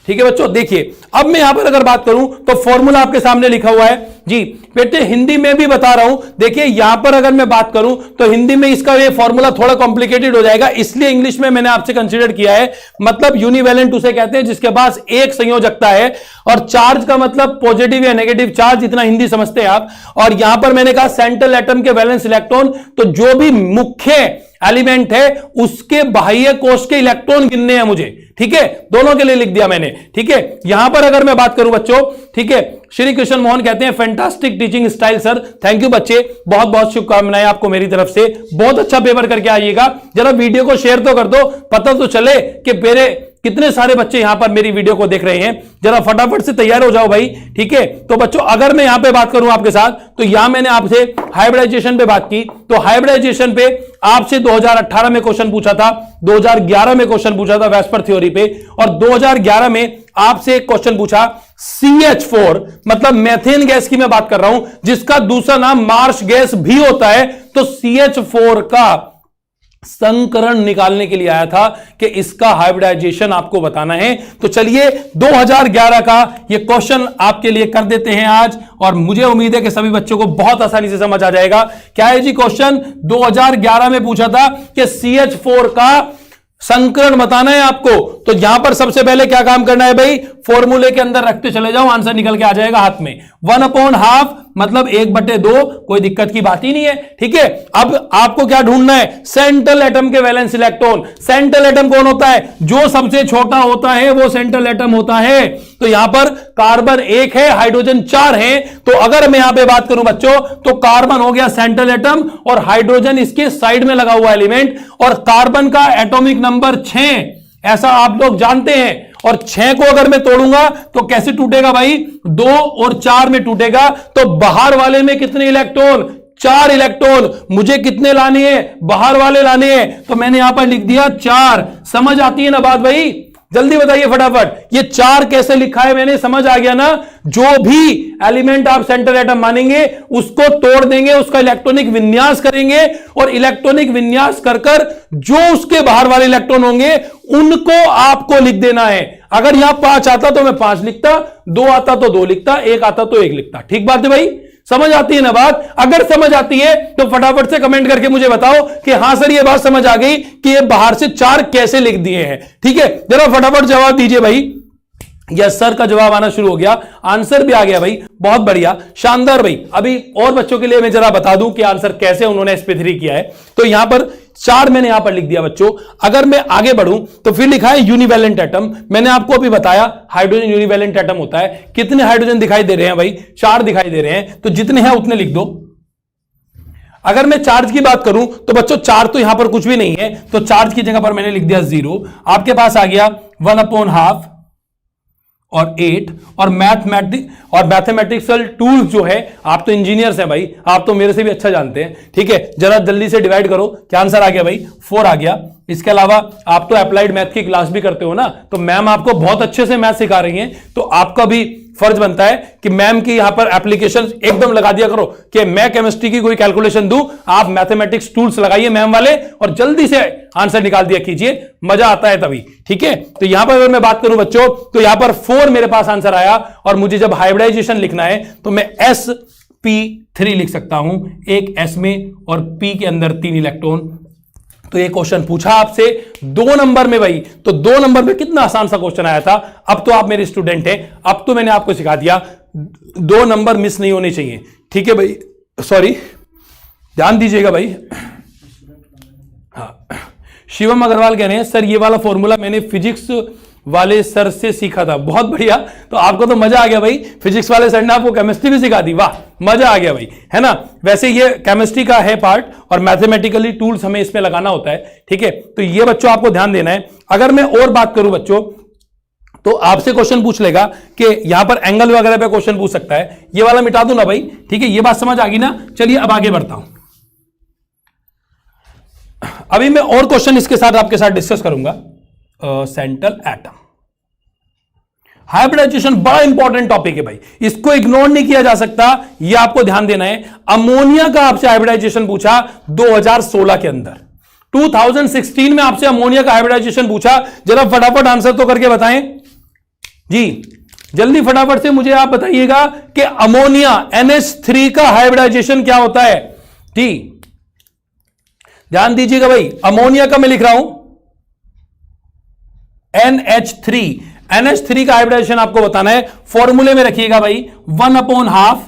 ठीक है बच्चों। देखिए अब मैं यहां पर अगर बात करूं तो फॉर्मूला आपके सामने लिखा हुआ है जी बेटे, हिंदी में भी बता रहा हूं। देखिए यहां पर अगर मैं बात करूं तो हिंदी में इसका ये फॉर्मूला थोड़ा कॉम्प्लिकेटेड हो जाएगा, इसलिए इंग्लिश में मैंने आपसे कंसीडर किया है। मतलब यूनिवेलेंट उसे कहते हैं जिसके पास एक संयोजकता है, और चार्ज का मतलब पॉजिटिव या नेगेटिव चार्ज, इतना हिंदी समझते हैं आप। और यहां पर मैंने कहा सेंट्रल एटम के वैलेंस इलेक्ट्रॉन, तो जो भी मुख्य एलिमेंट है उसके बाह्य कोश के इलेक्ट्रॉन गिनने हैं मुझे, ठीक है। दोनों के लिए लिख दिया मैंने, ठीक है। यहां पर अगर मैं बात करूं बच्चों, ठीक है, श्री कृष्ण मोहन कहते हैं fantastic teaching style sir, thank you बच्चे, बहुत बहुत शुभकामनाएं आपको मेरी तरफ से, बहुत अच्छा पेपर करके आइएगा। जरा वीडियो को शेयर तो कर दो, पता तो चले कि मेरे कितने सारे बच्चे यहां पर मेरी वीडियो को देख रहे हैं। जरा फटाफट से तैयार हो जाओ भाई, ठीक है। तो बच्चों अगर मैं यहां पे बात करूं आपके साथ, तो यहां मैंने आपसे हाइब्रिडाइजेशन पे बात की, तो हाइब्रिडाइजेशन पे आपसे 2018 में क्वेश्चन पूछा था, 2011 में क्वेश्चन पूछा था वेस्पर थ्योरी पे, और 2011 में आपसे एक क्वेश्चन पूछा CH4, मतलब मेथेन गैस की मैं बात कर रहा हूं, जिसका दूसरा नाम मार्श गैस भी होता है। तो CH4 का संकरण निकालने के लिए आया था कि इसका हाइब्रिडाइजेशन आपको बताना है। तो चलिए 2011 का ये क्वेश्चन आपके लिए कर देते हैं आज, और मुझे उम्मीद है कि सभी बच्चों को बहुत आसानी से समझ आ जाएगा। क्या है जी क्वेश्चन, 2011 में पूछा था कि CH4 का संकरण बताना है आपको। तो यहां पर सबसे पहले क्या काम करना है भाई, फॉर्मूले के अंदर रखते चले जाओ, आंसर निकल के आ जाएगा हाथ में। 1/2 मतलब 1/2, कोई दिक्कत की बात ही नहीं है, ठीक है। अब आपको क्या ढूंढना है, सेंट्रल एटम के वैलेंस इलेक्ट्रॉन। सेंट्रल एटम कौन होता है, जो सबसे छोटा होता है वो सेंट्रल एटम होता है। तो यहां पर कार्बन 1 है, हाइड्रोजन 4 है। तो अगर मैं यहां पे बात करूं बच्चों, तो कार्बन हो गया सेंट्रल एटम, और हाइड्रोजन इसके साइड में लगा हुआ एलिमेंट, और कार्बन का एटॉमिक नंबर 6, ऐसा आप लोग जानते हैं। और 6 को अगर मैं तोड़ूंगा तो कैसे टूटेगा भाई, 2 और 4 में टूटेगा। तो बाहर वाले में कितने इलेक्ट्रॉन, 4 इलेक्ट्रॉन। मुझे कितने लाने हैं, बाहर वाले लाने हैं, तो मैंने यहां पर लिख दिया 4। समझ आती है ना बात भाई, जल्दी बताइए फटाफट, ये 4 कैसे लिखा है मैंने, समझ आ गया ना। जो भी एलिमेंट आप सेंट्रल एटम मानेंगे उसको तोड़ देंगे, उसका इलेक्ट्रॉनिक विन्यास करेंगे, और इलेक्ट्रॉनिक विन्यास कर कर जो उसके बाहर वाले इलेक्ट्रॉन होंगे उनको आपको लिख देना है। अगर यहां 5 आता तो मैं 5 लिखता, 2 आता तो 2 लिखता, 1 आता तो 1 लिखता। ठीक बात है भाई, समझ आती है ना बात। अगर समझ आती है तो फटाफट से कमेंट करके मुझे बताओ कि हां सर ये बात समझ आ गई कि ये बाहर से 4 कैसे लिख दिए हैं, ठीक है। जरा फटाफट जवाब दीजिए भाई। यस सर का जवाब आना शुरू हो गया, आंसर भी आ गया भाई, बहुत बढ़िया, शानदार भाई। अभी और बच्चों के लिए मैं जरा बता दूं कि आंसर कैसे उन्होंने sp3 किया है। तो यहां पर 4 मैंने यहां पर लिख दिया बच्चों। अगर मैं आगे बढ़ूं तो फिर लिखा है यूनिवेलेंट एटम। मैंने आपको अभी बताया हाइड्रोजन यूनिवेलेंट एटम होता है। कितने हाइड्रोजन दिखाई दे रहे हैं भाई, 4 दिखाई दे रहे हैं, तो जितने हैं उतने लिख दो। अगर मैं चार्ज की बात करूं तो बच्चों चार्ज तो यहां पर कुछ भी नहीं है, तो चार्ज की जगह पर मैंने लिख दिया 0। आपके पास आ गया 1/2 और 8। और मैथमेटिकल टूल्स जो है, आप तो इंजीनियर्स हैं भाई, आप तो मेरे से भी अच्छा जानते हैं, ठीक है। जरा जल्दी से डिवाइड करो, क्या आंसर आ गया भाई, 4 आ गया। इसके अलावा आप तो अप्लाइड मैथ की क्लास भी करते हो ना, तो मैम आपको बहुत अच्छे से मैथ सिखा रही हैं, तो आपका भी फर्ज बनता है कि मैम की यहां पर एप्लीकेशन एकदम लगा दिया करो कि मैं केमिस्ट्री की कोई कैलकुलेशन दूं, आप मैथमेटिक्स टूल्स लगाइए मैम वाले, और जल्दी से आंसर निकाल दिया कीजिए, मजा आता है तभी, ठीक है। तो यहां पर अगर मैं बात करूं बच्चों, तो यहां पर 4 मेरे पास आंसर आया, और मुझे जब हाइब्रिडाइजेशन लिखना है तो मैं sp3 लिख सकता हूं, एक s में और p के अंदर 3 इलेक्ट्रॉन। तो ये क्वेश्चन पूछा आपसे 2 नंबर में भाई, तो 2 नंबर में कितना आसान सा क्वेश्चन आया था। अब तो आप मेरे स्टूडेंट हैं, अब तो मैंने आपको सिखा दिया, 2 नंबर मिस नहीं होने चाहिए, ठीक है भाई। सॉरी, ध्यान दीजिएगा भाई। हाँ, शिवम अग्रवाल कह रहे हैं सर ये वाला फॉर्मूला मैंने फिजिक्स वाले सर से सीखा था। बहुत बढ़िया, तो आपको तो मजा आ गया भाई, फिजिक्स वाले सर ने आपको केमिस्ट्री भी सिखा दी, वाह मजा आ गया भाई, है ना। वैसे ये केमिस्ट्री का है पार्ट और मैथमेटिकली टूल्स हमें इसमें लगाना होता है, ठीक है। तो ये बच्चों आपको ध्यान देना है। अगर मैं और बात करूं बच्चों, तो आपसे क्वेश्चन पूछ लेगा कि यहां पर एंगल वगैरह पे क्वेश्चन पूछ सकता है, ये वाला मिटा दूं ना भाई, ठीक है। ये बात समझ आ गई ना। चलिए अब आगे बढ़ता हूं। अभी मैं और क्वेश्चन इसके साथ आपके साथ डिस्कस करूंगा। सेंट्रल एटम हाइब्रिडाइजेशन बड़ा इंपॉर्टेंट टॉपिक है भाई, इसको इग्नोर नहीं किया जा सकता, ये आपको ध्यान देना है। अमोनिया का आपसे हाइब्रिडाइजेशन पूछा 2016 के अंदर, 2016 में आपसे अमोनिया का हाइब्रिडाइजेशन पूछा। जरा फटाफट आंसर तो करके बताएं जी, जल्दी फटाफट से मुझे आप बताइएगा कि अमोनिया NH3 का हाइब्रिडाइजेशन क्या होता है। जी ध्यान दीजिएगा भाई, अमोनिया का मैं लिख रहा हूं NH3, NH3 का हाइब्रिडाइजेशन आपको बताना है। फॉर्मूले में रखिएगा भाई 1/2,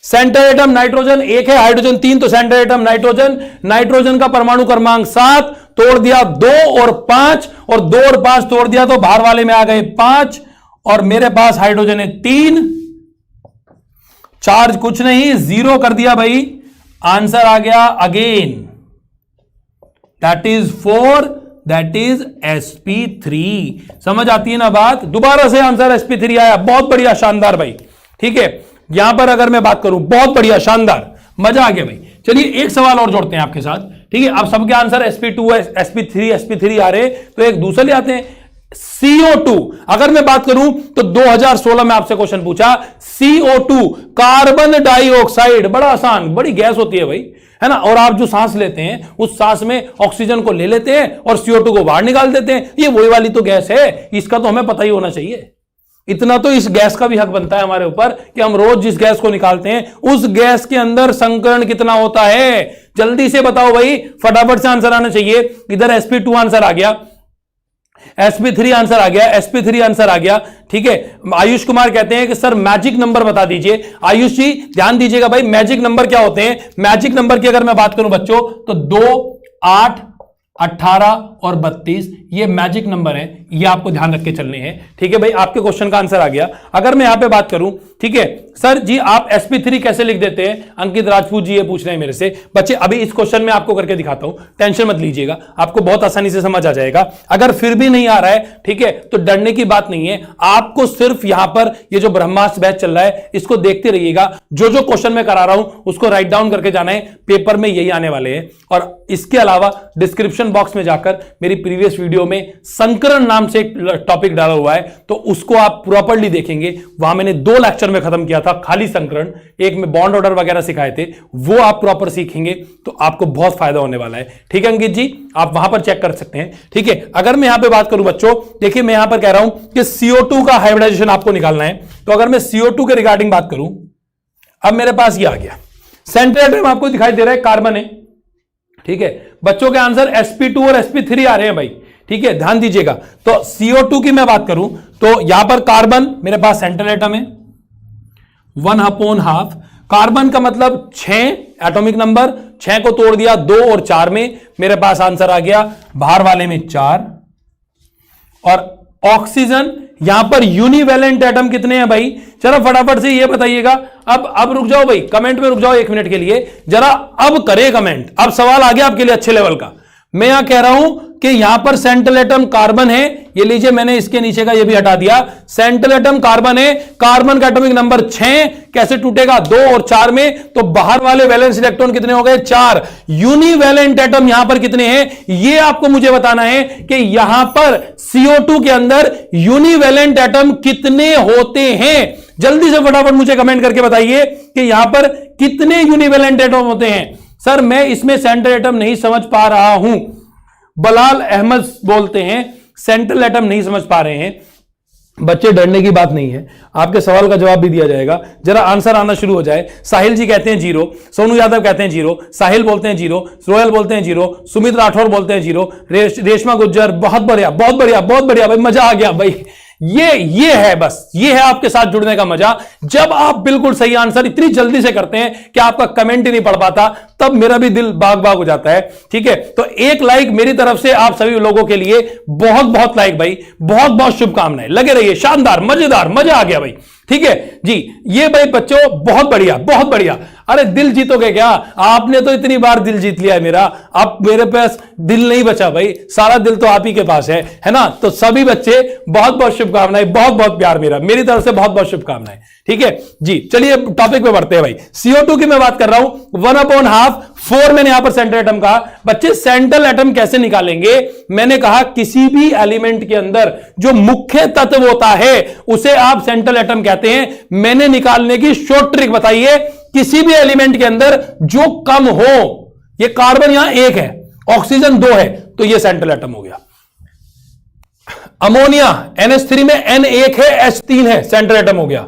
सेंटर एटम नाइट्रोजन 1 है, हाइड्रोजन 3, तो सेंटर एटम नाइट्रोजन, नाइट्रोजन का परमाणु क्रमांक 7, तोड़ दिया 2 और 5, और 2 और 5 तोड़ दिया तो बाहर वाले में आ गए 5, और मेरे पास हाइड्रोजन है 3, चार्ज कुछ नहीं, 0 कर दिया भाई, आंसर आ गया again, that is 4, that is sp3। समझ आती है ना बात, दोबारा से आंसर sp3 आया, बहुत बढ़िया, शानदार भाई, ठीक है। यहां पर अगर मैं बात करूं, बहुत बढ़िया, शानदार, मजा आ गया भाई। चलिए एक सवाल और जोड़ते हैं आपके साथ, ठीक है। अब सबके आंसर sp2 sp3 आ रहे, तो एक दूसरे ले आते हैं। CO2, अगर मैं बात करूं तो 2016 में आपसे क्वेश्चन पूछा, CO2 कार्बन डाइऑक्साइड, बड़ा आसान, बड़ी गैस होती है भाई, है ना। और आप जो सांस लेते हैं उस सांस में ऑक्सीजन को ले लेते हैं और CO2 को बाहर निकाल देते हैं, ये वही वाली तो गैस है, इसका तो हमें पता ही होना चाहिए। इतना तो इस गैस का भी हक बनता है हमारे ऊपर कि हम रोज जिस गैस को निकालते हैं उस गैस के अंदर संकरण कितना होता है। जल्दी से बताओ भाई, फटाफट से आंसर आना चाहिए। इधर sp2 आंसर आ गया, sp3 आंसर आ गया, sp3 आंसर आ गया, ठीक है। आयुष कुमार कहते हैं कि सर मैजिक नंबर बता दीजिए। आयुष जी ध्यान दीजिएगा भाई, मैजिक नंबर क्या होते हैं। मैजिक नंबर की अगर मैं बात करूं बच्चों तो 2, 8, 18 और 32 ये मैजिक नंबर है, ये आपको ध्यान रख के चलने हैं, ठीक है भाई। आपके क्वेश्चन का आंसर आ गया। अगर मैं यहां पे बात करूं, ठीक है सर जी आप sp3 कैसे लिख देते हैं, अंकित राजपूत जी ये पूछ रहे हैं मेरे से। बच्चे अभी इस क्वेश्चन में आपको करके दिखाता हूं, टेंशन मत लीजिएगा, आपको बहुत आसानी से समझ आ जाएगा। अगर फिर भी नहीं आ रहा है, ठीक है, तो डरने की बात नहीं है, आपको सिर्फ यहां पर ये जो ब्रह्मास्त्र बैच चल रहा है इसको देखते रहिएगा। जो जो क्वेश्चन मैं करा रहा हूं उसको राइट डाउन करके जाना है, पेपर में यही आने वाले हैं। और इसके अलावा डिस्क्रिप्शन बॉक्स में जाकर मेरी प्रीवियस वीडियो में संकरण नाम से एक टॉपिक डाला हुआ है, तो उसको आप प्रॉपर्ली देखेंगे। वहां मैंने 2 लेक्चर में खत्म किया था खाली संकरण, एक में बॉन्ड ऑर्डर वगैरह सिखाए थे, वो आप प्रॉपर सीखेंगे तो आपको बहुत फायदा होने वाला है, ठीक है अंकित जी, आप वहां पर चेक कर सकते हैं, ठीक है। अगर मैं यहां पे बात करूं बच्चों, देखिए मैं यहां पर कह रहा हूं कि CO2 का हाइब्रिडाइजेशन आपको निकालना है, तो अगर मैं CO2 के रिगार्डिंग बात करूं, अब मेरे पास ये आ गया, सेंटर एटम आपको दिखाई दे रहा है कार्बन है, ठीक है। बच्चों के आंसर sp2 और sp3 आ रहे हैं भाई, ठीक है, ध्यान दीजिएगा। तो CO2 की मैं बात करूं तो यहां पर कार्बन मेरे पास सेंट्रल एटम है 1/2, कार्बन का मतलब 6 एटॉमिक नंबर, 6 को तोड़ दिया 2 और 4 में, मेरे पास आंसर आ गया बाहर वाले में 4। और ऑक्सीजन यहां पर यूनिवैलेंट एटम कितने हैं भाई, जरा फटाफट से ये बताइएगा। अब रुक जाओ भाई, कमेंट में रुक जाओ 1 मिनट के लिए, जरा अब करे कमेंट। अब सवाल आ गया आपके लिए अच्छे लेवल का। मैं यहां कह रहा हूं कि यहां पर सेंट्रल एटम कार्बन है, ये लीजिए मैंने इसके नीचे का ये भी हटा दिया, सेंट्रल एटम कार्बन है, कार्बन का एटॉमिक नंबर 6, कैसे टूटेगा 2 और 4 में, तो बाहर वाले वैलेंस इलेक्ट्रॉन कितने हो गए 4। यूनिवैलेंट एटम यहां पर कितने हैं ये आपको मुझे बताना है कि यहां पर CO2 के अंदर यूनिवैलेंट एटम कितने होते हैं। जल्दी से फटाफट मुझे कमेंट करके बताइए कि यहां पर कितने यूनिवैलेंट एटम होते हैं। सर मैं इसमें सेंट्रल एटम नहीं समझ पा रहा हूं, बलाल अहमद बोलते हैं सेंट्रल एटम नहीं समझ पा रहे हैं। बच्चे डरने की बात नहीं है, आपके सवाल का जवाब भी दिया जाएगा, जरा आंसर आना शुरू हो जाए। साहिल जी कहते हैं 0, सोनू यादव कहते हैं 0, साहिल बोलते हैं 0, रोयल बोलते हैं 0, सुमित राठौर बोलते हैं 0, रेशमा गुज्जर, बहुत बढ़िया बहुत बढ़िया बहुत बढ़िया भाई, मजा आ गया भाई। ये है, बस ये है आपके साथ जुड़ने का मजा, जब आप बिल्कुल सही आंसर इतनी जल्दी से करते हैं कि आपका कमेंट ही नहीं पढ़ पाता, तब मेरा भी दिल बाग बाग हो जाता है। ठीक है, तो एक लाइक मेरी तरफ से आप सभी लोगों के लिए, बहुत बहुत लाइक भाई, बहुत बहुत शुभकामनाएं, लगे रहिए, शानदार, मजेदार, मजा आ गया भाई। ठीक है जी, ये भाई बच्चों बहुत बढ़िया, बहुत बढ़िया। अरे दिल जीतोगे क्या? आपने तो इतनी बार दिल जीत लिया है मेरा, अब मेरे पास दिल नहीं बचा भाई, सारा दिल तो आप ही के पास है ना। तो सभी बच्चे बहुत बहुत शुभकामनाएं, बहुत बहुत प्यार मेरी तरफ से बहुत बहुत शुभकामनाएं। ठीक है जी, चलिए टॉपिक पे बढ़ते हैं भाई। CO2 की मैं बात कर रहा हूं, 1/2 4 मैंने यहां पर सेंट्रल एटम कहा। बच्चे सेंट्रल एटम कैसे निकालेंगे? मैंने कहा किसी भी एलिमेंट के अंदर जो मुख्य तत्व होता है उसे आप सेंट्रल एटम कहते हैं। मैंने निकालने की शॉर्ट ट्रिक बताइए, किसी भी एलिमेंट के अंदर जो कम हो, ये कार्बन यहां 1 है, ऑक्सीजन 2 है, तो ये सेंट्रल एटम हो गया। अमोनिया NH3 में N1 है, H3 है, सेंट्रल एटम हो गया,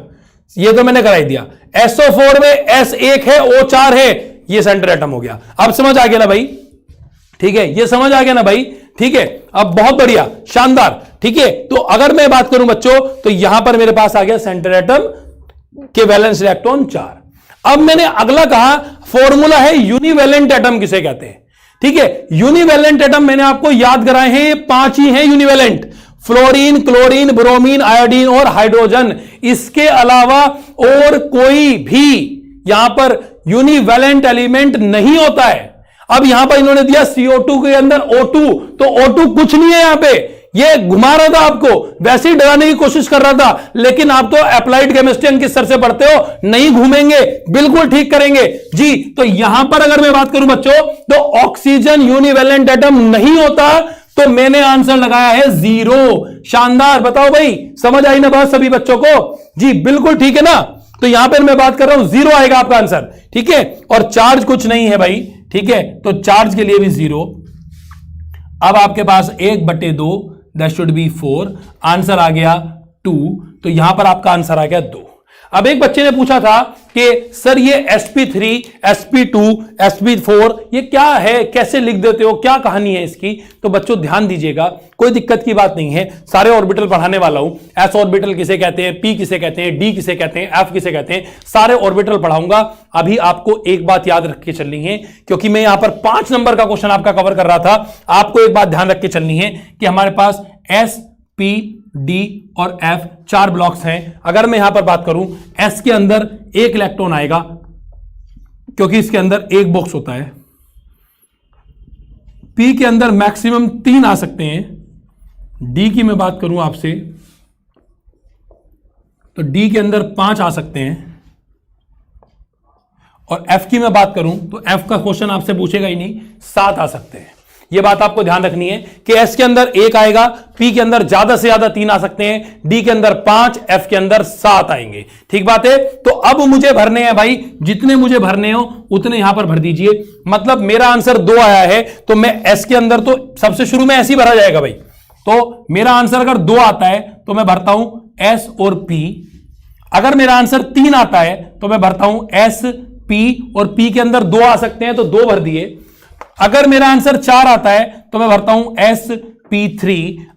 ये तो मैंने कराई दिया। SO4 में S1 है, O4 है, ये सेंट्रल एटम हो गया। अब समझ आ गया ना भाई? ठीक है, ये समझ आ गया ना भाई? ठीक है, अब बहुत बढ़िया, शानदार। ठीक है, तो अगर मैं बात करूं बच्चों, तो यहां पर मेरे पास आ गया सेंट्रल एटम के वैलेंस इलेक्ट्रॉन 4। अब मैंने अगला कहा, फॉर्मूला है यूनिवैलेंट एटम किसे कहते हैं। ठीक है, यूनिवैलेंट एटम मैंने आपको याद कराए हैं, ये 5 ही हैं यूनिवैलेंट, फ्लोरीन, क्लोरीन, ब्रोमीन, आयोडीन और हाइड्रोजन। इसके अलावा और कोई भी यहां पर यूनिवैलेंट एलिमेंट नहीं होता है। अब यहां पर इन्होंने दिया CO2 के अंदर O2, तो O2 कुछ नहीं है यहां पे, ये घुमा रहा था आपको, वैसे ही डराने की कोशिश कर रहा था, लेकिन आप तो अप्लाइड केमिस्ट्री किस स्तर से पढ़ते हो, नहीं घूमेंगे, बिल्कुल ठीक करेंगे जी। तो यहां पर अगर मैं बात करूं बच्चों, तो ऑक्सीजन यूनिवैलेंट एटम नहीं होता, तो मैंने आंसर लगाया है 0। शानदार, बताओ भाई, समझ आई ना बात सभी बच्चों को? जी बिल्कुल ठीक है ना। तो यहां पर मैं बात कर रहा हूं 0 आएगा आपका आंसर। ठीक है, और चार्ज कुछ नहीं है भाई। ठीक है, तो चार्ज के लिए भी 0। अब आपके पास 1/2, दैट शुड बी 4, आंसर आ गया 2, तो यहां पर आपका आंसर आ गया 2। अब एक बच्चे ने पूछा था कि सर ये sp3, sp2, sp4 ये क्या है, कैसे लिख देते हो, क्या कहानी है इसकी? तो बच्चों ध्यान दीजिएगा, कोई दिक्कत की बात नहीं है, सारे ऑर्बिटल पढ़ाने वाला हूं। s ऑर्बिटल किसे कहते हैं, p किसे कहते हैं, d किसे कहते हैं, f किसे कहते हैं, सारे ऑर्बिटल पढ़ाऊंगा। अभी आपको एक बात याद रख के चलनी है, क्योंकि मैं यहां पर 5 नंबर का क्वेश्चन आपका कवर कर रहा था। आपको एक बात ध्यान रख के चलनी है कि हमारे पास s, p, D और F 4 ब्लॉक्स हैं। अगर मैं यहां पर बात करूं, S के अंदर 1 इलेक्ट्रॉन आएगा, क्योंकि इसके अंदर 1 बॉक्स होता है। P के अंदर मैक्सिमम 3 आ सकते हैं। D की मैं बात करूं आपसे, तो D के अंदर 5 आ सकते हैं। और F की मैं बात करूं, तो F का क्वेश्चन आपसे पूछेगा ही नहीं, 7 आ सकते हैं। यह बात आपको ध्यान रखनी है कि S के अंदर 1 आएगा, P के अंदर ज्यादा से ज्यादा 3 आ सकते हैं, D के अंदर 5, F के अंदर 7 आएंगे। ठीक बात है? तो अब मुझे भरने हैं भाई, जितने मुझे भरने हो उतने यहां पर भर दीजिए। मतलब मेरा आंसर 2 आया है, तो मैं S के अंदर तो सबसे शुरू में ऐसे ही भरा जाएगा भाई। तो मेरा आंसर अगर 2 आता है तो मैं भरता हूं S और P। अगर मेरा आंसर 3 आता है तो मैं भरता हूं S, P, और P के अंदर 2 आ सकते हैं, तो 2 भर दिए। अगर मेरा आंसर 4 आता है तो मैं भरता हूं sp3।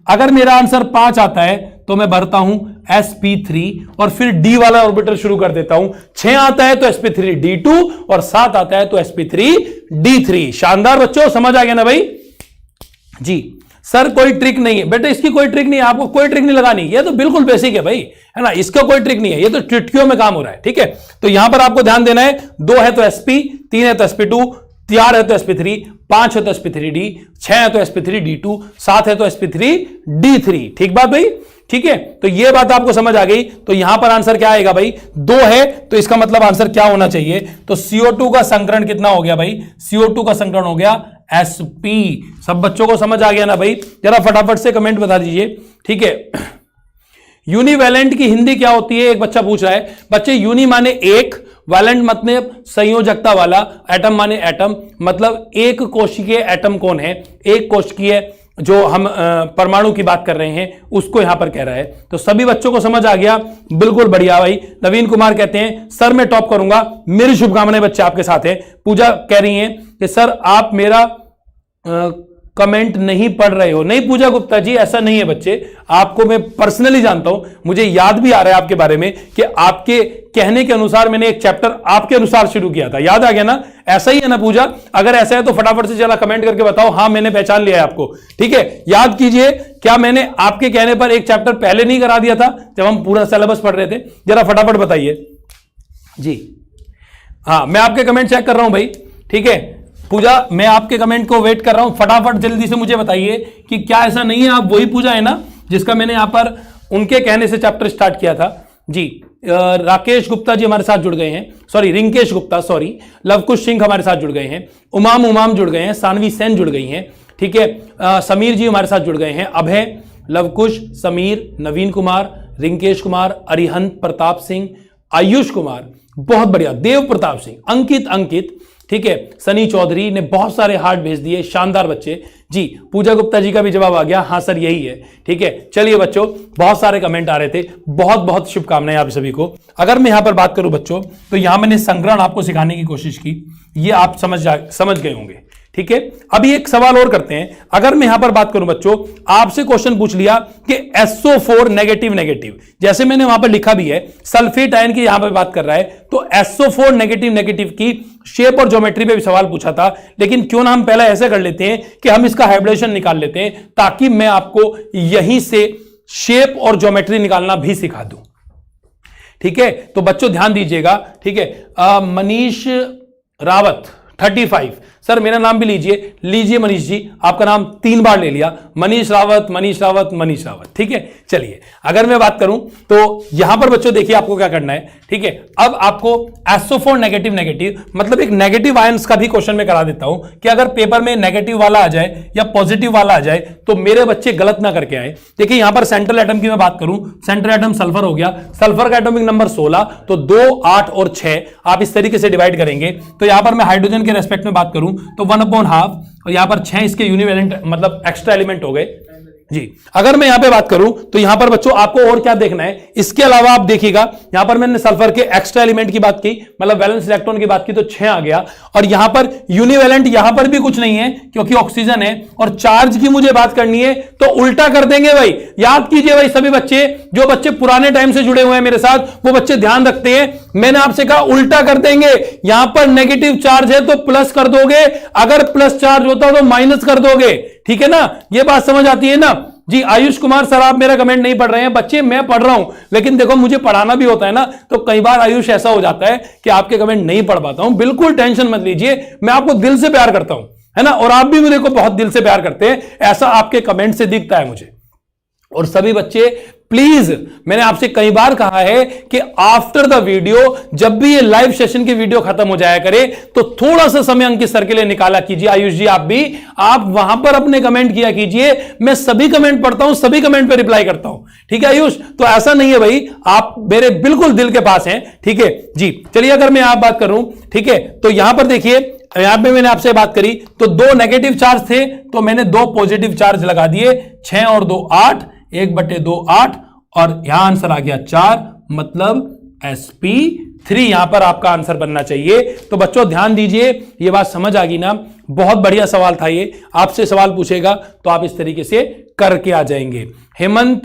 अगर मेरा आंसर 5 आता है तो मैं भरता हूं sp3 और फिर d वाला ऑर्बिटल शुरू कर देता हूं। 6 आता है तो sp3d2 और 7 आता है तो sp3d3। शानदार बच्चों, समझ आ गया ना भाई? जी सर कोई ट्रिक नहीं है बेटा, इसकी कोई ट्रिक नहीं है, आपको कोई ट्रिक नहीं लगानी, ये तो बिल्कुल बेसिक है भाई, है ना, इसका कोई ट्रिक नहीं है, ये तो चुटकियों में काम हो रहा है। ठीक है, तो यहां पर आपको ध्यान देना है, 2 है तो sp, 3 है तो sp2, 4 है तो sp3, 5 है तो sp3d, 6 है तो sp3d2, 7 है तो sp3d3। ठीक बात भाई? ठीक है, तो ये बात आपको समझ आ गई। तो यहां पर आंसर क्या आएगा भाई? 2 है, तो इसका मतलब आंसर क्या होना चाहिए? तो CO2 का संकरण कितना हो गया भाई? CO2 का संकरण हो गया sp। सब बच्चों को समझ आ गया ना भाई? जरा फटाफट से कमेंट बता दीजिए। ठीक है, यूनिवैलेंट की हिंदी क्या होती है? एक बच्चा पूछ रहा है। बच्चे यूनि माने एक, वैलेंट मतलब संयोजकता वाला, एटम माने एटम, मतलब एक कोशिकीय एटम कौन है? एक कोशिकीय जो हम परमाणु की बात कर रहे हैं उसको यहां पर कह रहा है। तो सभी बच्चों को समझ आ गया? बिल्कुल बढ़िया भाई। नवीन कुमार कहते हैं सर मैं टॉप करूंगा, मेरी शुभकामनाएं बच्चे आपके साथ है। पूजा कह रही हैं कि सर आप मेरा कमेंट नहीं पढ़ रहे हो। नहीं पूजा गुप्ता जी, ऐसा नहीं है बच्चे, आपको मैं पर्सनली जानता हूं, मुझे याद भी आ रहा है आपके बारे में कि आपके कहने के अनुसार मैंने एक चैप्टर आपके अनुसार शुरू किया था, याद आ गया ना? ऐसा ही है ना पूजा? अगर ऐसा है तो फटाफट से चला कमेंट करके बताओ, हाँ मैंने पहचान लिया है आपको। ठीक है, याद कीजिए, क्या मैंने आपके कहने पर एक चैप्टर पहले नहीं करा दिया था जब हम पूरा सिलेबस पढ़ रहे थे? जरा फटाफट बताइए जी। हाँ, मैं आपके कमेंट चेक कर रहा हूं भाई। ठीक है पूजा, मैं आपके कमेंट को वेट कर रहा हूं, फटाफट जल्दी से मुझे बताइए कि क्या ऐसा नहीं है आप वही पूजा है ना जिसका मैंने यहां पर उनके कहने से चैप्टर स्टार्ट किया था जी। राकेश गुप्ता जी हमारे साथ जुड़ गए हैं, सॉरी रिंकेश गुप्ता, सॉरी लवकुश सिंह हमारे साथ जुड़ गए हैं, उमाम जुड़ गए हैं, सानवी सेन जुड़ गई हैं। ठीक है, समीर जी हमारे साथ जुड़ गए हैं, अभय, लवकुश, समीर, नवीन कुमार, रिंकेश कुमार, अरिहंत प्रताप सिंह, आयुष कुमार, बहुत बढ़िया, देव प्रताप सिंह, अंकित, ठीक है, सनी चौधरी ने बहुत सारे हार्ट भेज दिए, शानदार बच्चे जी। पूजा गुप्ता जी का भी जवाब आ गया, हाँ सर यही है। ठीक है, चलिए बच्चों, बहुत सारे कमेंट आ रहे थे, बहुत बहुत शुभकामनाएं आप सभी को। अगर मैं यहां पर बात करूं बच्चों, तो यहां मैंने संग्रहण आपको सिखाने की कोशिश की, ये आप समझ गए होंगे। ठीक है, अभी एक सवाल और करते हैं। अगर मैं यहां पर बात करूं बच्चों, आपसे क्वेश्चन पूछ लिया कि SO4 नेगेटिव, जैसे मैंने वहां पर लिखा भी है, सल्फेट आयन की यहां पर बात कर रहा है, तो SO4 नेगेटिव की शेप और ज्योमेट्री पे भी सवाल पूछा था, लेकिन क्यों ना हम पहले ऐसे कर लेते हैं कि हम इसका हाइब्रिडेशन निकाल लेते हैं, ताकि मैं आपको यहीं से शेप और ज्योमेट्री निकालना भी सिखा दूं। ठीक है, तो बच्चों ध्यान दीजिएगा। ठीक है, मनीष रावत 35, सर मेरा नाम भी लीजिए मनीष जी, आपका नाम 3 बार ले लिया, मनीष रावत। ठीक है, चलिए अगर मैं बात करूं तो यहां पर बच्चों देखिए आपको क्या करना है। ठीक है, अब आपको SO4 नेगेटिव मतलब एक नेगेटिव आयंस का भी क्वेश्चन में करा देता हूं कि अगर पेपर में नेगेटिव वाला आ जाए या पॉजिटिव वाला आ जाए तो मेरे बच्चे गलत ना करके आए। देखिए यहां पर सेंट्रल एटम की मैं बात करूं, सेंट्रल एटम सल्फर हो गया, सल्फर का एटॉमिक नंबर 16, तो 2, 8 और 6 आप इस तरीके से डिवाइड करेंगे। तो यहां पर मैं हाइड्रोजन के रेस्पेक्ट में बात करूं तो 1/2 और यहां पर 6 इसके यूनिवेलेंट मतलब एक्स्ट्रा एलिमेंट हो गए जी। अगर मैं यहां पे बात करूं तो यहां पर बच्चों आपको और क्या देखना है, इसके अलावा आप देखिएगा यहां पर मैंने सल्फर के एक्स्ट्रा एलिमेंट की बात की, मतलब वैलेंस इलेक्ट्रॉन की बात की, तो 6 आ गया। और यहां पर यूनिवेलेंट यहां पर भी कुछ नहीं है क्योंकि ऑक्सीजन है। और चार्ज की मुझे बात करनी है तो उल्टा कर देंगे भाई। याद कीजिए भाई सभी बच्चे, जो बच्चे पुराने टाइम से जुड़े हुए हैं मेरे साथ, वो बच्चे ध्यान रखते हैं, मैंने आपसे कहा उल्टा कर देंगे। यहां पर नेगेटिव चार्ज है तो प्लस कर दोगे, अगर प्लस चार्ज होता तो माइनस कर दोगे। ठीक है ना, यह बात समझ आती है ना जी। आयुष कुमार सर आप मेरा कमेंट नहीं पढ़ रहे हैं, बच्चे मैं पढ़ रहा हूं, लेकिन देखो मुझे पढ़ाना भी होता है ना, तो कई बार आयुष ऐसा हो जाता है कि आपके कमेंट नहीं पढ़ पाता हूं। बिल्कुल टेंशन मत लीजिए, मैं आपको दिल से प्यार करता हूं, है ना, और आप भी मुझे को बहुत दिल से प्यार करते हैं, ऐसा आपके कमेंट से दिखता है मुझे। और सभी बच्चे प्लीज, मैंने आपसे कई बार कहा है कि आफ्टर द वीडियो, जब भी ये लाइव सेशन की वीडियो खत्म हो जाया करे तो थोड़ा सा समय अंकित सर के लिए निकाला कीजिए। आयुष जी आप वहां पर अपने कमेंट किया कीजिए, मैं सभी कमेंट पढ़ता हूं, सभी कमेंट पे रिप्लाई करता हूं। ठीक है आयुष, तो ऐसा नहीं है भाई, आप मेरे बिल्कुल दिल के पास हैं। ठीक है जी, चलिए अगर मैं आप बात करूं, ठीक है, तो यहां पर देखिए, यहां पे मैंने आपसे बात करी तो 2 नेगेटिव चार्ज थे तो मैंने 2 पॉजिटिव चार्ज लगा दिए, 6 और 2 8, 1/2 8, और यहां आंसर आ गया 4, मतलब sp3 यहां पर आपका आंसर बनना चाहिए। तो बच्चों ध्यान दीजिए, ये बात समझ आ गई ना, बहुत बढ़िया सवाल था ये। आपसे सवाल पूछेगा तो आप इस तरीके से करके आ जाएंगे। हेमंत